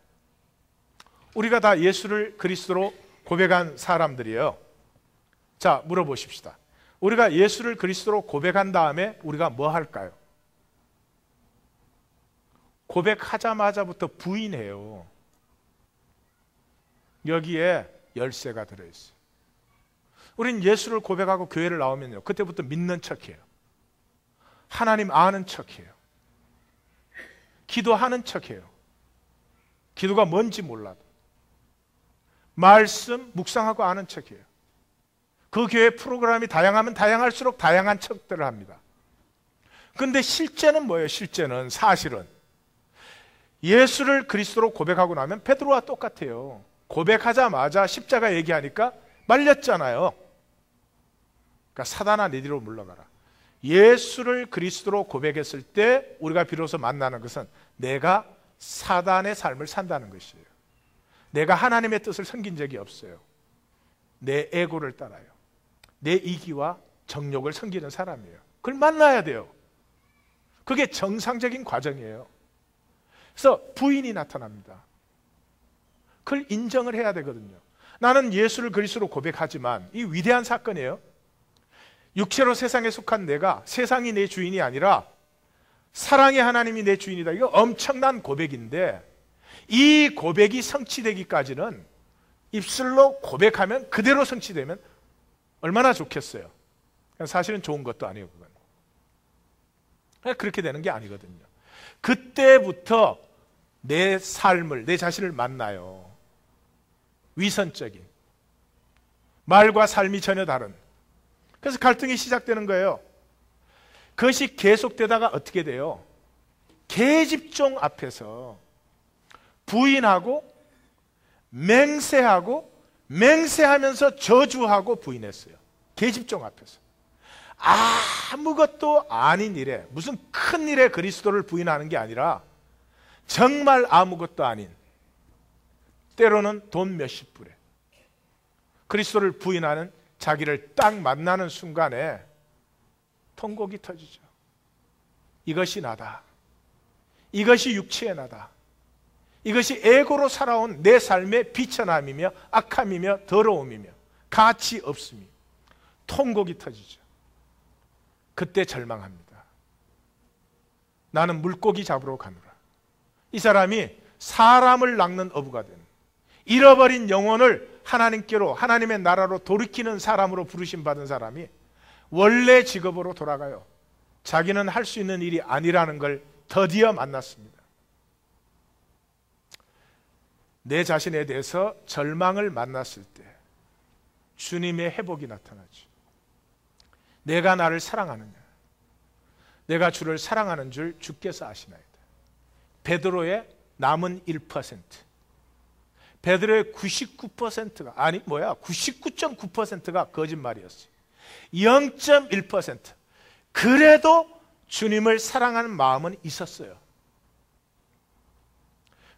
우리가 다 예수를 그리스도로 고백한 사람들이에요. 자, 물어보십시다. 우리가 예수를 그리스도로 고백한 다음에 우리가 뭐 할까요? 고백하자마자부터 부인해요. 여기에 열쇠가 들어있어요. 우린 예수를 고백하고 교회를 나오면요 그때부터 믿는 척해요. 하나님 아는 척해요. 기도하는 척해요. 기도가 뭔지 몰라도 말씀 묵상하고 아는 척해요. 그 교회 프로그램이 다양하면 다양할수록 다양한 척들을 합니다. 근데 실제는 뭐예요? 실제는 사실은 예수를 그리스도로 고백하고 나면 베드로와 똑같아요. 고백하자마자 십자가 얘기하니까 말렸잖아요. 그러니까 사단아 내 뒤로 물러가라. 예수를 그리스도로 고백했을 때 우리가 비로소 만나는 것은 내가 사단의 삶을 산다는 것이에요. 내가 하나님의 뜻을 섬긴 적이 없어요. 내 에고를 따라요. 내 이기와 정욕을 섬기는 사람이에요. 그걸 만나야 돼요. 그게 정상적인 과정이에요. 그래서 부인이 나타납니다. 그걸 인정을 해야 되거든요. 나는 예수를 그리스도로 고백하지만 이 위대한 사건이에요. 육체로 세상에 속한 내가 세상이 내 주인이 아니라 사랑의 하나님이 내 주인이다. 이거 엄청난 고백인데 이 고백이 성취되기까지는 입술로 고백하면 그대로 성취되면 얼마나 좋겠어요. 사실은 좋은 것도 아니에요. 그건 그렇게 되는 게 아니거든요. 그때부터 내 삶을, 내 자신을 만나요. 위선적인 말과 삶이 전혀 다른. 그래서 갈등이 시작되는 거예요. 그것이 계속되다가 어떻게 돼요? 계집종 앞에서 부인하고 맹세하고 맹세하면서 저주하고 부인했어요. 계집종 앞에서. 아무것도 아닌 일에, 무슨 큰 일에 그리스도를 부인하는 게 아니라 정말 아무것도 아닌, 때로는 돈 몇십 불에 그리스도를 부인하는 자기를 딱 만나는 순간에 통곡이 터지죠. 이것이 나다. 이것이 육체의 나다. 이것이 에고로 살아온 내 삶의 비천함이며 악함이며 더러움이며 가치 없음이 통곡이 터지죠. 그때 절망합니다. 나는 물고기 잡으러 가노라. 이 사람이 사람을 낚는 어부가 되는, 잃어버린 영혼을 하나님께로, 하나님의 나라로 돌이키는 사람으로 부르심 받은 사람이 원래 직업으로 돌아가요. 자기는 할 수 있는 일이 아니라는 걸 드디어 만났습니다. 내 자신에 대해서 절망을 만났을 때 주님의 회복이 나타나죠. 내가 나를 사랑하느냐? 내가 주를 사랑하는 줄 주께서 아시나이다. 베드로의 남은 1%, 베드로의 99%가 99.9%가 거짓말이었어요. 0.1% 그래도 주님을 사랑하는 마음은 있었어요.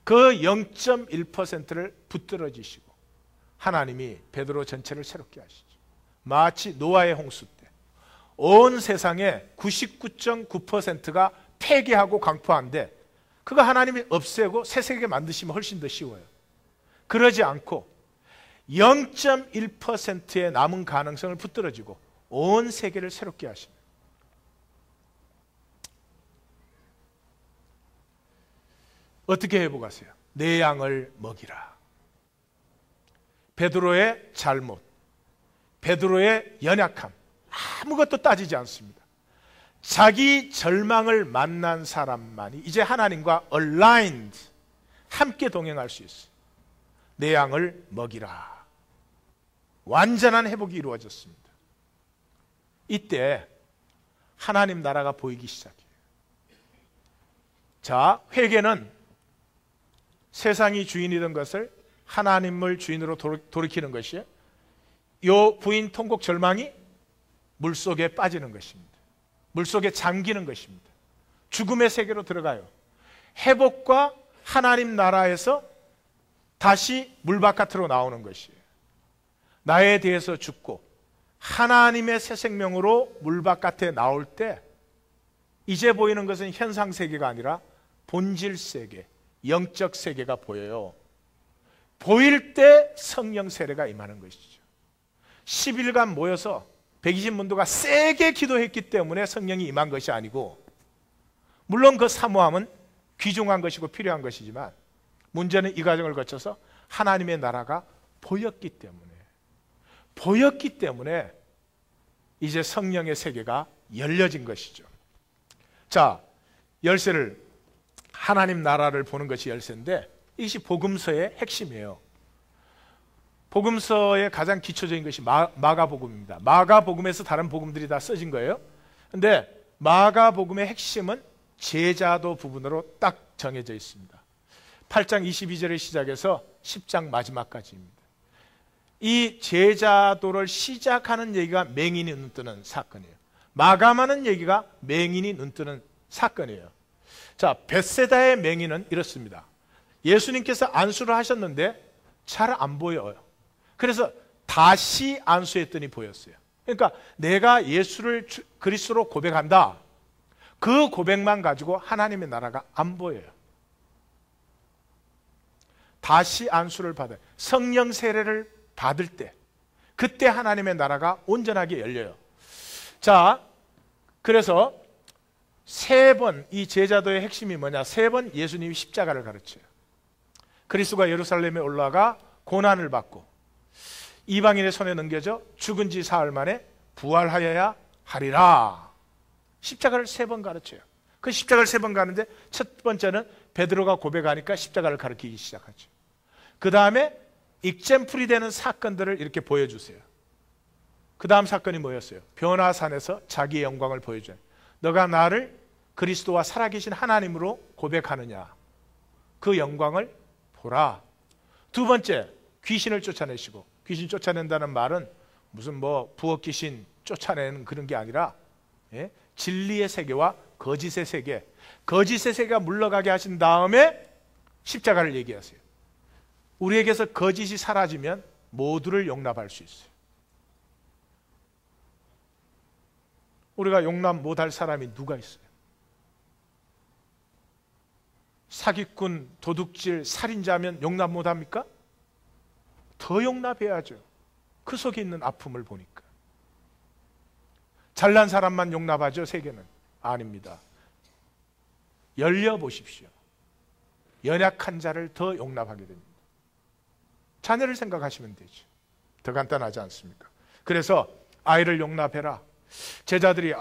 그 0.1%를 붙들어지시고 하나님이 베드로 전체를 새롭게 하시죠. 마치 노아의 홍수 때 온 세상에 99.9%가 폐기하고 강포한데 그거 하나님이 없애고 새 세계 만드시면 훨씬 더 쉬워요. 그러지 않고 0.1%의 남은 가능성을 붙들어지고 온 세계를 새롭게 하십니다. 어떻게 회복하세요? 내 양을 먹이라. 베드로의 잘못, 베드로의 연약함 아무것도 따지지 않습니다. 자기 절망을 만난 사람만이 이제 하나님과 aligned, 함께 동행할 수 있어요. 내 양을 먹이라. 완전한 회복이 이루어졌습니다. 이때 하나님 나라가 보이기 시작해요. 자, 회개는 세상이 주인이던 것을 하나님을 주인으로 돌이키는 것이에요. 요 부인 통곡 절망이 물속에 빠지는 것입니다. 물속에 잠기는 것입니다. 죽음의 세계로 들어가요. 회복과 하나님 나라에서 다시 물 바깥으로 나오는 것이에요. 나에 대해서 죽고 하나님의 새 생명으로 물 바깥에 나올 때 이제 보이는 것은 현상 세계가 아니라 본질 세계, 영적 세계가 보여요. 보일 때 성령 세례가 임하는 것이죠. 10일간 모여서 120문도가 세게 기도했기 때문에 성령이 임한 것이 아니고, 물론 그 사모함은 귀중한 것이고 필요한 것이지만 문제는 이 과정을 거쳐서 하나님의 나라가 보였기 때문에 이제 성령의 세계가 열려진 것이죠. 자, 열쇠를, 하나님 나라를 보는 것이 열쇠인데 이것이 복음서의 핵심이에요. 복음서의 가장 기초적인 것이 마가복음입니다. 마가복음에서 다른 복음들이 다 써진 거예요. 근데 마가복음의 핵심은 제자도 부분으로 딱 정해져 있습니다. 8장 22절에 시작해서 10장 마지막까지입니다. 이 제자도를 시작하는 얘기가 맹인이 눈뜨는 사건이에요. 마감하는 얘기가 맹인이 눈뜨는 사건이에요. 자, 벳세다의 맹인은 이렇습니다. 예수님께서 안수를 하셨는데 잘 안 보여요. 그래서 다시 안수했더니 보였어요. 그러니까 내가 예수를 그리스도로 고백한다. 그 고백만 가지고 하나님의 나라가 안 보여요. 다시 안수를 받아요. 성령 세례를 받을 때, 그때 하나님의 나라가 온전하게 열려요. 자, 그래서 세 번, 이 제자도의 핵심이 뭐냐? 세 번 예수님이 십자가를 가르쳐요. 그리스도가 예루살렘에 올라가 고난을 받고 이방인의 손에 넘겨져 죽은 지 사흘 만에 부활하여야 하리라. 십자가를 세 번 가르쳐요. 그 십자가를 세 번 가는데 첫 번째는 베드로가 고백하니까 십자가를 가르치기 시작하죠. 그 다음에 익젠플이 되는 사건들을 이렇게 보여주세요. 그 다음 사건이 뭐였어요? 변화산에서 자기의 영광을 보여줘요. 너가 나를 그리스도와 살아계신 하나님으로 고백하느냐, 그 영광을 보라. 두 번째, 귀신을 쫓아내시고, 귀신 쫓아낸다는 말은 무슨 뭐 부엌 귀신 쫓아내는 그런 게 아니라 진리의 세계와 거짓의 세계, 거짓의 세계가 물러가게 하신 다음에 십자가를 얘기하세요. 우리에게서 거짓이 사라지면 모두를 용납할 수 있어요. 우리가 용납 못할 사람이 누가 있어요? 사기꾼, 도둑질, 살인자면 용납 못합니까? 더 용납해야죠. 그 속에 있는 아픔을 보니까. 잘난 사람만 용납하죠, 세계는? 아닙니다. 열려보십시오. 연약한 자를 더 용납하게 됩니다. 자녀를 생각하시면 되죠. 더 간단하지 않습니까? 그래서 아이를 용납해라. 제자들이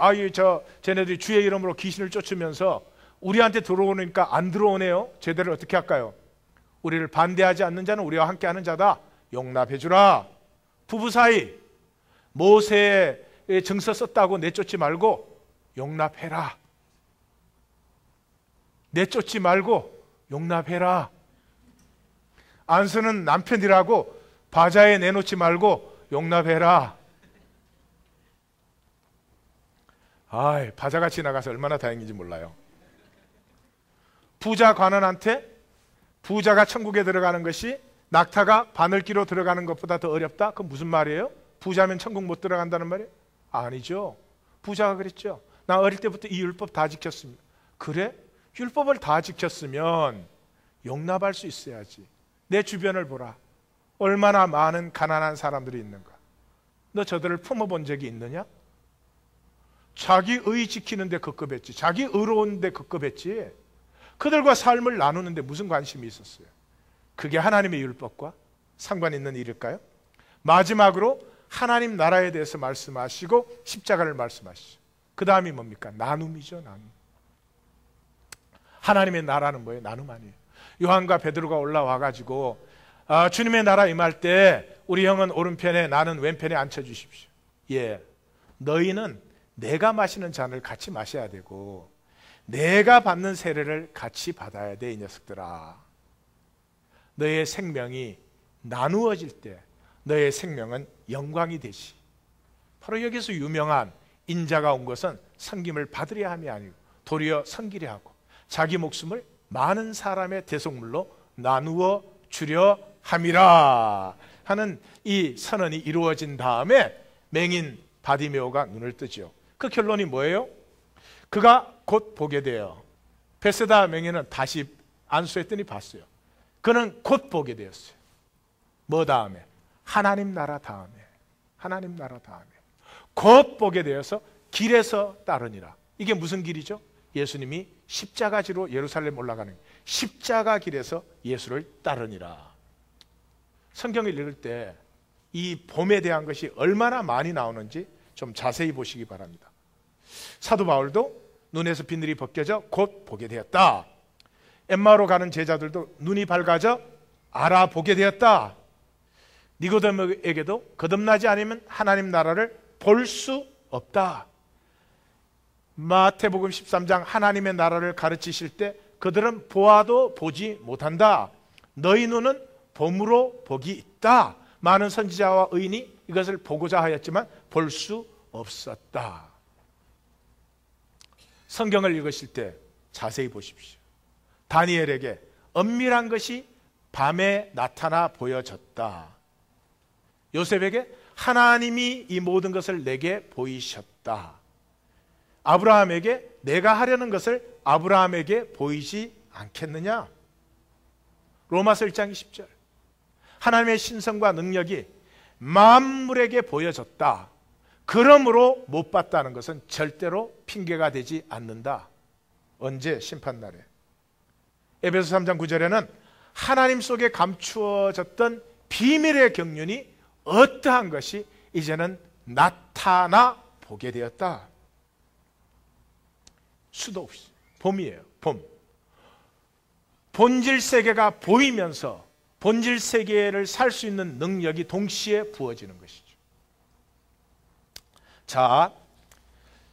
쟤네들이 주의 이름으로 귀신을 쫓으면서 우리한테 들어오니까 안 들어오네요. 제자들을 어떻게 할까요? 우리를 반대하지 않는 자는 우리와 함께하는 자다. 용납해 주라. 부부 사이 모세의 증서 썼다고 내쫓지 말고 용납해라. 내쫓지 말고 용납해라. 안수는 남편이라고 바자에 내놓지 말고 용납해라. 바자가 지나가서 얼마나 다행인지 몰라요. 부자 관원한테 부자가 천국에 들어가는 것이 낙타가 바늘기로 들어가는 것보다 더 어렵다? 그건 무슨 말이에요? 부자면 천국 못 들어간다는 말이에요? 아니죠. 부자가 그랬죠. 나 어릴 때부터 이 율법 다 지켰습니다. 그래? 율법을 다 지켰으면 용납할 수 있어야지. 내 주변을 보라. 얼마나 많은 가난한 사람들이 있는가. 너 저들을 품어본 적이 있느냐? 자기 의 지키는데 급급했지. 자기 의로운데 급급했지. 그들과 삶을 나누는데 무슨 관심이 있었어요? 그게 하나님의 율법과 상관 있는 일일까요? 마지막으로 하나님 나라에 대해서 말씀하시고 십자가를 말씀하시죠. 그 다음이 뭡니까? 나눔이죠. 나눔. 하나님의 나라는 뭐예요? 나눔 아니에요. 요한과 베드로가 올라와가지고 주님의 나라 임할 때 우리 형은 오른편에 나는 왼편에 앉혀주십시오. 예, 너희는 내가 마시는 잔을 같이 마셔야 되고 내가 받는 세례를 같이 받아야 돼. 이 녀석들아, 너의 생명이 나누어질 때 너의 생명은 영광이 되시. 바로 여기서 유명한 인자가 온 것은 섬김을 받으려 함이 아니고 도리어 섬기려 하고 자기 목숨을 많은 사람의 대속물로 나누어 주려 함이라 하는 이 선언이 이루어진 다음에 맹인 바디메오가 눈을 뜨죠. 그 결론이 뭐예요? 그가 곧 보게 돼요. 베세다 맹인은 다시 안수했더니 봤어요. 그는 곧 보게 되었어요. 뭐 다음에? 하나님 나라 다음에. 하나님 나라 다음에. 곧 보게 되어서 길에서 따르니라. 이게 무슨 길이죠? 예수님이 십자가지로 예루살렘 올라가는 십자가 길에서 예수를 따르니라. 성경을 읽을 때 이 봄에 대한 것이 얼마나 많이 나오는지 좀 자세히 보시기 바랍니다. 사도 바울도 눈에서 비늘이 벗겨져 곧 보게 되었다. 엠마오로 가는 제자들도 눈이 밝아져 알아보게 되었다. 니고데모에게도 거듭나지 않으면 하나님 나라를 볼 수 없다. 마태복음 13장 하나님의 나라를 가르치실 때 그들은 보아도 보지 못한다. 너희 눈은 봄으로 복이 있다. 많은 선지자와 의인이 이것을 보고자 하였지만 볼 수 없었다. 성경을 읽으실 때 자세히 보십시오. 다니엘에게 엄밀한 것이 밤에 나타나 보여졌다. 요셉에게 하나님이 이 모든 것을 내게 보이셨다. 아브라함에게 내가 하려는 것을 아브라함에게 보이지 않겠느냐? 로마서 1장 20절. 하나님의 신성과 능력이 만물에게 보여졌다. 그러므로 못 봤다는 것은 절대로 핑계가 되지 않는다. 언제? 심판날에. 에베소 3장 9절에는 하나님 속에 감추어졌던 비밀의 경륜이 어떠한 것이 이제는 나타나 보게 되었다. 수도 없이 봄이에요. 봄. 본질 세계가 보이면서 본질 세계를 살 수 있는 능력이 동시에 부어지는 것이죠. 자,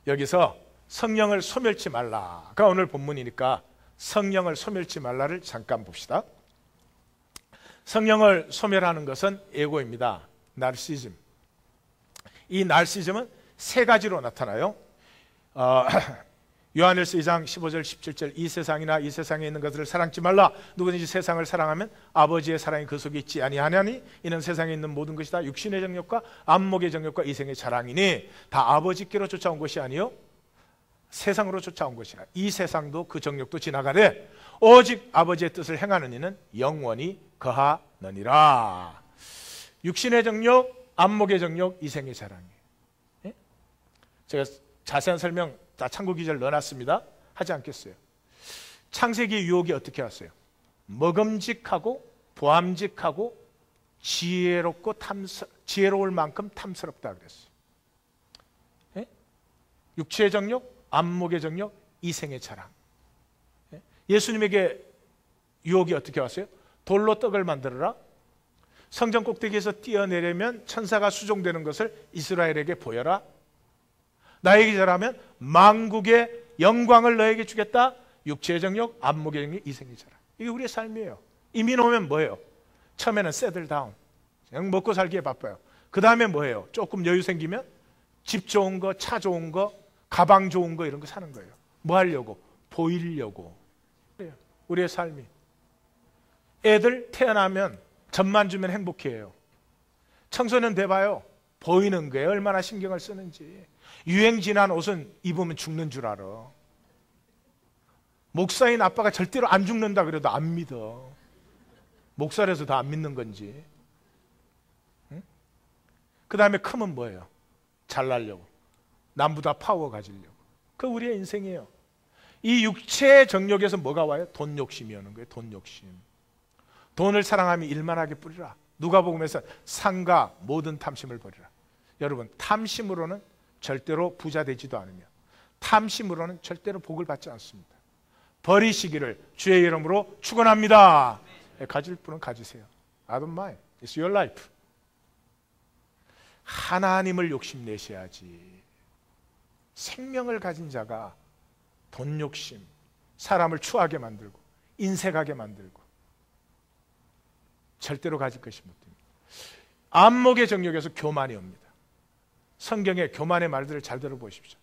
여기서 성령을 소멸치 말라가 오늘 본문이니까 성령을 소멸치 말라를 잠깐 봅시다. 성령을 소멸하는 것은 에고입니다. 나르시즘. 이 나르시즘은 세 가지로 나타나요. 요한일서 2장 15절 17절 이 세상이나 이 세상에 있는 것들을 사랑치 말라. 누구든지 세상을 사랑하면 아버지의 사랑이 그 속에 있지 아니하냐니 이는 세상에 있는 모든 것이 다 육신의 정욕과 안목의 정욕과 이생의 자랑이니 다 아버지께로 쫓아온 것이 아니요 세상으로 쫓아온 것이라. 이 세상도 그 정욕도 지나가되 오직 아버지의 뜻을 행하는 이는 영원히 거하느니라. 육신의 정욕, 안목의 정욕, 이생의 자랑이에요. 예? 제가 자세한 설명 다 참고 기절 넣어놨습니다. 하지 않겠어요. 창세기 유혹이 어떻게 왔어요? 먹음직하고 보암직하고 지혜롭고 지혜로울 만큼 탐스럽다 그랬어요. 예? 육체의 정욕, 안목의 정욕, 이생의 자랑. 예? 예수님에게 유혹이 어떻게 왔어요? 돌로 떡을 만들어라. 성전 꼭대기에서 뛰어내려면 천사가 수종되는 것을 이스라엘에게 보여라. 나에게 절하면 만국의 영광을 너에게 주겠다. 육체의 정욕, 안목의 정욕, 이생의 자랑. 이게 우리의 삶이에요. 이민 오면 뭐예요? 처음에는 settle down. 그냥 먹고 살기에 바빠요. 그 다음에 뭐예요? 조금 여유 생기면 집 좋은 거, 차 좋은 거, 가방 좋은 거 이런 거 사는 거예요. 뭐 하려고? 보이려고. 그래요. 우리의 삶이. 애들 태어나면 젖만 주면 행복해요. 청소년 돼봐요. 보이는 거에 얼마나 신경을 쓰는지. 유행 지난 옷은 입으면 죽는 줄 알아. 목사인 아빠가 절대로 안 죽는다 그래도 안 믿어. 목사라서 다 안 믿는 건지. 응? 그 다음에 크면 뭐예요? 잘나려고. 남보다 파워 가지려고. 그 우리의 인생이에요. 이 육체의 정욕에서 뭐가 와요? 돈 욕심이 오는 거예요. 돈 욕심. 돈을 사랑하면 일만하게 뿌리라. 누가복음에서 상가 모든 탐심을 버리라. 여러분, 탐심으로는 절대로 부자 되지도 않으며 탐심으로는 절대로 복을 받지 않습니다. 버리시기를 주의 이름으로 축원합니다. 가질 분은 가지세요. I don't mind. It's your life. 하나님을 욕심내셔야지. 생명을 가진 자가 돈 욕심, 사람을 추하게 만들고 인색하게 만들고 절대로 가질 것이 못 됩니다. 안목의 정욕에서 교만이 옵니다. 성경의 교만의 말들을 잘 들어보십시오.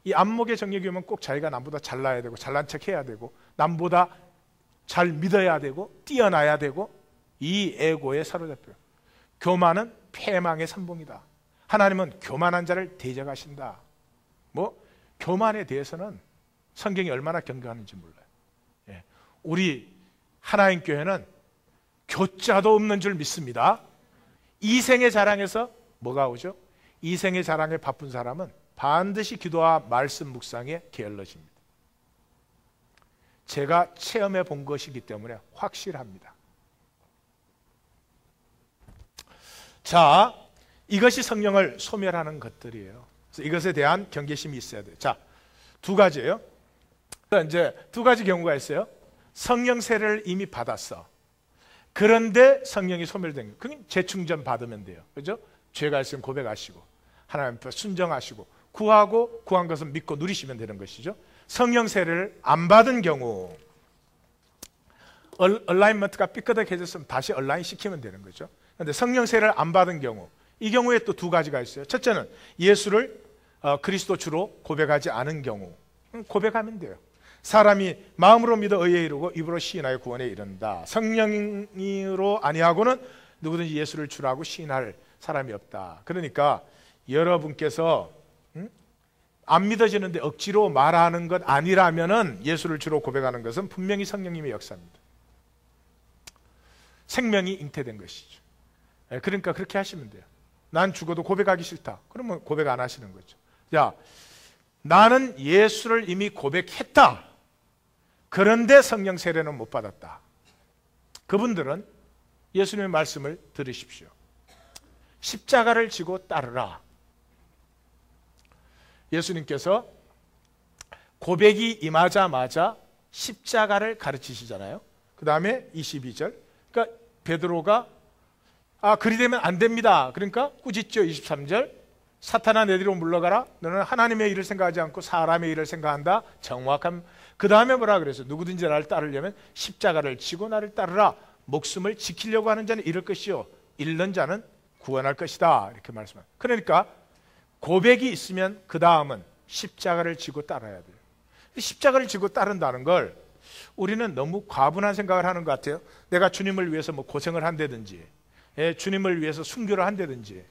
이 안목의 정욕이 오면 꼭 자기가 남보다 잘나야 되고 잘난 척 해야 되고 남보다 잘 믿어야 되고 뛰어나야 되고 이 에고에 사로잡혀요. 교만은 패망의 선봉이다. 하나님은 교만한 자를 대적하신다. 뭐 교만에 대해서는 성경이 얼마나 경고하는지 몰라요. 예. 우리 하나님 교회는 교자도 없는 줄 믿습니다. 이생의 자랑에서 뭐가 오죠? 이생의 자랑에 바쁜 사람은 반드시 기도와 말씀 묵상에 게을러집니다. 제가 체험해 본 것이기 때문에 확실합니다. 자, 이것이 성령을 소멸하는 것들이에요. 그래서 이것에 대한 경계심이 있어야 돼요. 자, 두 가지예요. 이제 두 가지 경우가 있어요. 성령 세례를 이미 받았어. 그런데 성령이 소멸된 거예요. 그냥 재충전 받으면 돼요. 그죠? 죄가 있으면 고백하시고 하나님 앞에 순정하시고 구하고 구한 것은 믿고 누리시면 되는 것이죠. 성령 세례를 안 받은 경우 얼라인먼트가 삐끗해졌으면 다시 얼라인 시키면 되는 거죠. 그런데 성령 세례를 안 받은 경우 이 경우에 또 두 가지가 있어요. 첫째는 예수를 그리스도 주로 고백하지 않은 경우 고백하면 돼요. 사람이 마음으로 믿어 의에 이르고 입으로 시인하여 구원에 이른다. 성령으로 아니하고는 누구든지 예수를 주라고 시인할 사람이 없다. 그러니까 여러분께서 안 믿어지는데 억지로 말하는 것 아니라면은 예수를 주로 고백하는 것은 분명히 성령님의 역사입니다. 생명이 잉태된 것이죠. 그러니까 그렇게 하시면 돼요. 난 죽어도 고백하기 싫다. 그러면 고백 안 하시는 거죠. 야, 나는 예수를 이미 고백했다. 그런데 성령 세례는 못 받았다. 그분들은 예수님의 말씀을 들으십시오. 십자가를 지고 따르라. 예수님께서 고백이 임하자마자 십자가를 가르치시잖아요. 그 다음에 22절. 그러니까 베드로가 그리 되면 안 됩니다. 그러니까 꾸짖죠. 23절. 사탄아 내뒤로 물러가라. 너는 하나님의 일을 생각하지 않고 사람의 일을 생각한다. 정확한. 그 다음에 뭐라 그랬어요? 누구든지 나를 따르려면 십자가를 지고 나를 따르라. 목숨을 지키려고 하는 자는 잃을 것이요 잃는 자는 구원할 것이다. 이렇게 말씀합니다. 그러니까 고백이 있으면 그 다음은 십자가를 지고 따라야 돼요. 십자가를 지고 따른다는 걸 우리는 너무 과분한 생각을 하는 것 같아요. 내가 주님을 위해서 뭐 고생을 한다든지, 주님을 위해서 순교를 한다든지.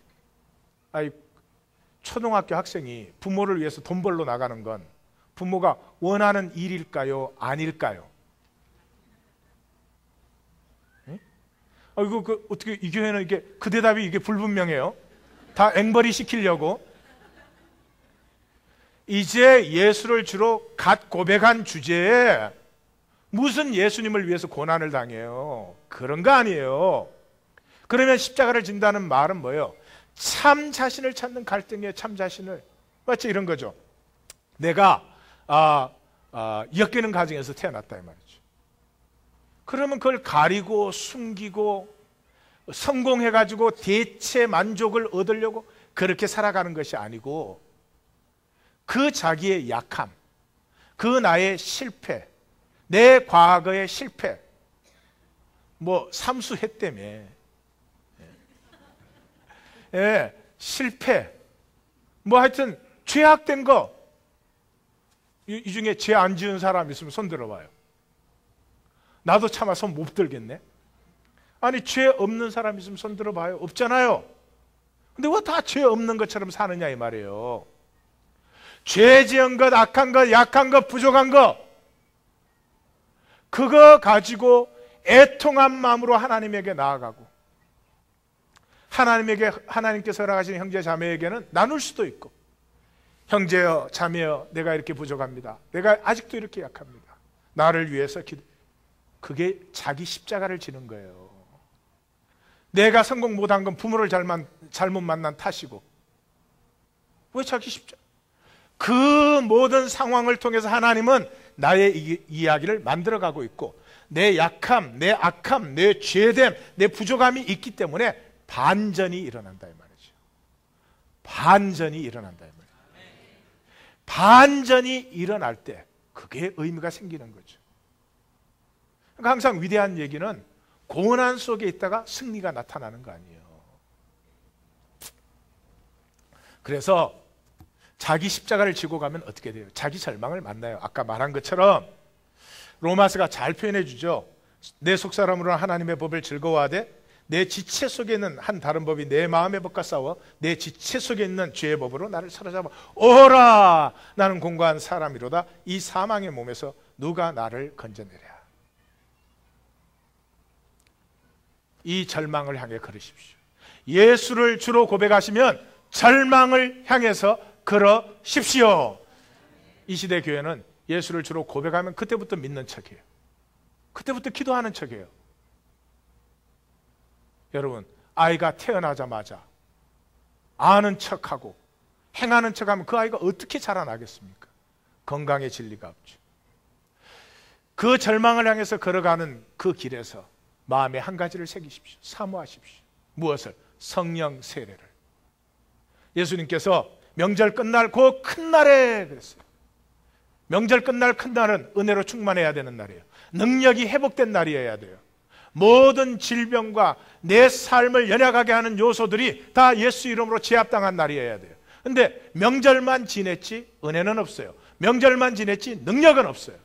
초등학교 학생이 부모를 위해서 돈 벌러 나가는 건 부모가 원하는 일일까요? 아닐까요? 이거 어떻게 이 교회는 이게 그 대답이 이게 불분명해요. 다 앵벌이 시키려고. 이제 예수를 주로 갓 고백한 주제에 무슨 예수님을 위해서 고난을 당해요? 그런 거 아니에요. 그러면 십자가를 진다는 말은 뭐예요? 참 자신을 찾는 갈등이에요. 참 자신을. 마치 이런 거죠. 내가 엮이는 가정에서 태어났다 이 말이죠. 그러면 그걸 가리고 숨기고 성공해가지고 대체 만족을 얻으려고 그렇게 살아가는 것이 아니고 그 자기의 약함, 그 나의 실패, 내 과거의 실패, 뭐 삼수했다며, 실패, 뭐 하여튼 죄악된 거, 이 중에 죄 안 지은 사람 있으면 손 들어봐요. 나도 차마 손 못 들겠네. 아니 죄 없는 사람 있으면 손 들어봐요. 없잖아요. 근데 왜 다 죄 없는 것처럼 사느냐 이 말이에요. 죄 지은 것, 악한 것, 약한 것, 부족한 것, 그거 가지고 애통한 마음으로 하나님에게 나아가고 하나님께서 허락하신 형제 자매에게는 나눌 수도 있고, 형제여 자매여 내가 이렇게 부족합니다. 내가 아직도 이렇게 약합니다. 나를 위해서 그게 자기 십자가를 지는 거예요. 내가 성공 못한 건 부모를 잘못 만난 탓이고, 왜 자기 십자가? 그 모든 상황을 통해서 하나님은 나의 이야기를 만들어가고 있고, 내 약함, 내 악함, 내 죄됨, 내 부족함이 있기 때문에 반전이 일어난다 이 말이죠. 반전이 일어난다 이 말이죠. 반전이 일어날 때 그게 의미가 생기는 거죠. 그러니까 항상 위대한 얘기는 고난 속에 있다가 승리가 나타나는 거 아니에요. 그래서 자기 십자가를 지고 가면 어떻게 돼요? 자기 절망을 만나요. 아까 말한 것처럼 로마서가 잘 표현해 주죠. 내 속사람으로는 하나님의 법을 즐거워하되 내 지체 속에 있는 한 다른 법이 내 마음의 법과 싸워 내 지체 속에 있는 죄의 법으로 나를 사로잡아 오라, 나는 공고한 사람이로다. 이 사망의 몸에서 누가 나를 건져내랴. 이 절망을 향해 걸으십시오. 예수를 주로 고백하시면 절망을 향해서 걸으십시오. 이 시대 교회는 예수를 주로 고백하면 그때부터 믿는 척해요. 그때부터 기도하는 척해요. 여러분, 아이가 태어나자마자 아는 척하고 행하는 척하면 그 아이가 어떻게 자라나겠습니까? 건강해질 리가 없죠. 그 절망을 향해서 걸어가는 그 길에서 마음에 한 가지를 새기십시오. 사모하십시오. 무엇을? 성령 세례를. 예수님께서 명절 끝날 그 큰 날에 그랬어요. 명절 끝날 큰 날은 은혜로 충만해야 되는 날이에요. 능력이 회복된 날이어야 돼요. 모든 질병과 내 삶을 연약하게 하는 요소들이 다 예수 이름으로 제압당한 날이어야 돼요. 근데 명절만 지냈지 은혜는 없어요. 명절만 지냈지 능력은 없어요.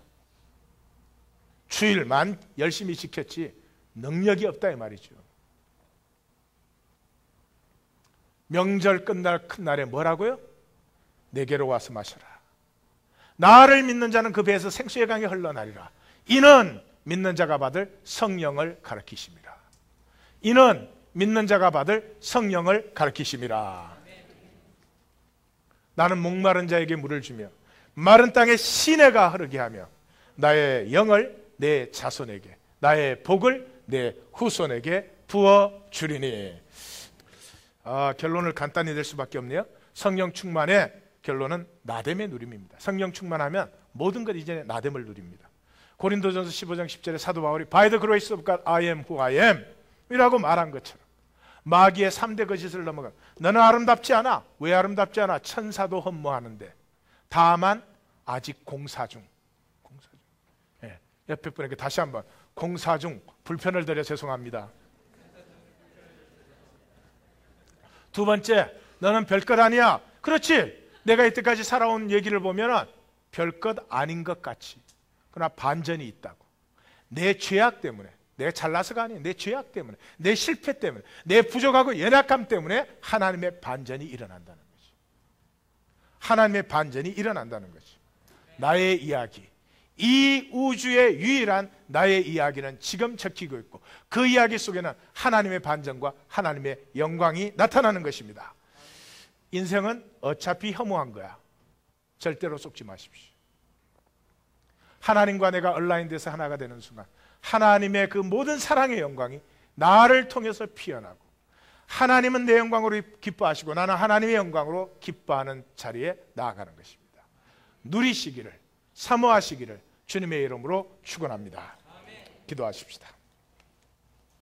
주일만 열심히 지켰지 능력이 없다 이 말이죠. 명절 끝날 큰 날에 뭐라고요? 내게로 와서 마셔라. 나를 믿는 자는 그 배에서 생수의 강이 흘러나리라. 이는 믿는 자가 받을 성령을 가르치심이라. 이는 믿는 자가 받을 성령을 가르치심이라. 나는 목마른 자에게 물을 주며 마른 땅에 시내가 흐르게 하며 나의 영을 내 자손에게, 나의 복을 내 후손에게 부어주리니. 결론을 간단히 낼 수밖에 없네요. 성령 충만의 결론은 나됨의 누림입니다. 성령 충만하면 모든 것 이전에 나됨을 누립니다. 고린도전서 15장 10절에 사도 바울이 By the grace of God I am who I am 이라고 말한 것처럼 마귀의 3대 거짓을 넘어가. 너는 아름답지 않아. 왜 아름답지 않아? 천사도 흠모하는데 다만 아직 공사 중. 예, 옆에 분에게 다시 한번 공사 중. 불편을 드려 죄송합니다. 두 번째, 너는 별것 아니야. 그렇지. 내가 이때까지 살아온 얘기를 보면 별것 아닌 것 같이, 그러나 반전이 있다고. 내 죄악 때문에, 내가 잘나서가 아니에요. 내 죄악 때문에, 내 실패 때문에, 내 부족하고 연약함 때문에 하나님의 반전이 일어난다는 거지. 하나님의 반전이 일어난다는 거지. 나의 이야기, 이 우주의 유일한 나의 이야기는 지금 적히고 있고 그 이야기 속에는 하나님의 반전과 하나님의 영광이 나타나는 것입니다. 인생은 어차피 허무한 거야. 절대로 속지 마십시오. 하나님과 내가 얼라인돼서 하나가 되는 순간 하나님의 그 모든 사랑의 영광이 나를 통해서 피어나고 하나님은 내 영광으로 기뻐하시고 나는 하나님의 영광으로 기뻐하는 자리에 나아가는 것입니다. 누리시기를, 사모하시기를 주님의 이름으로 축원합니다. 기도하십시다.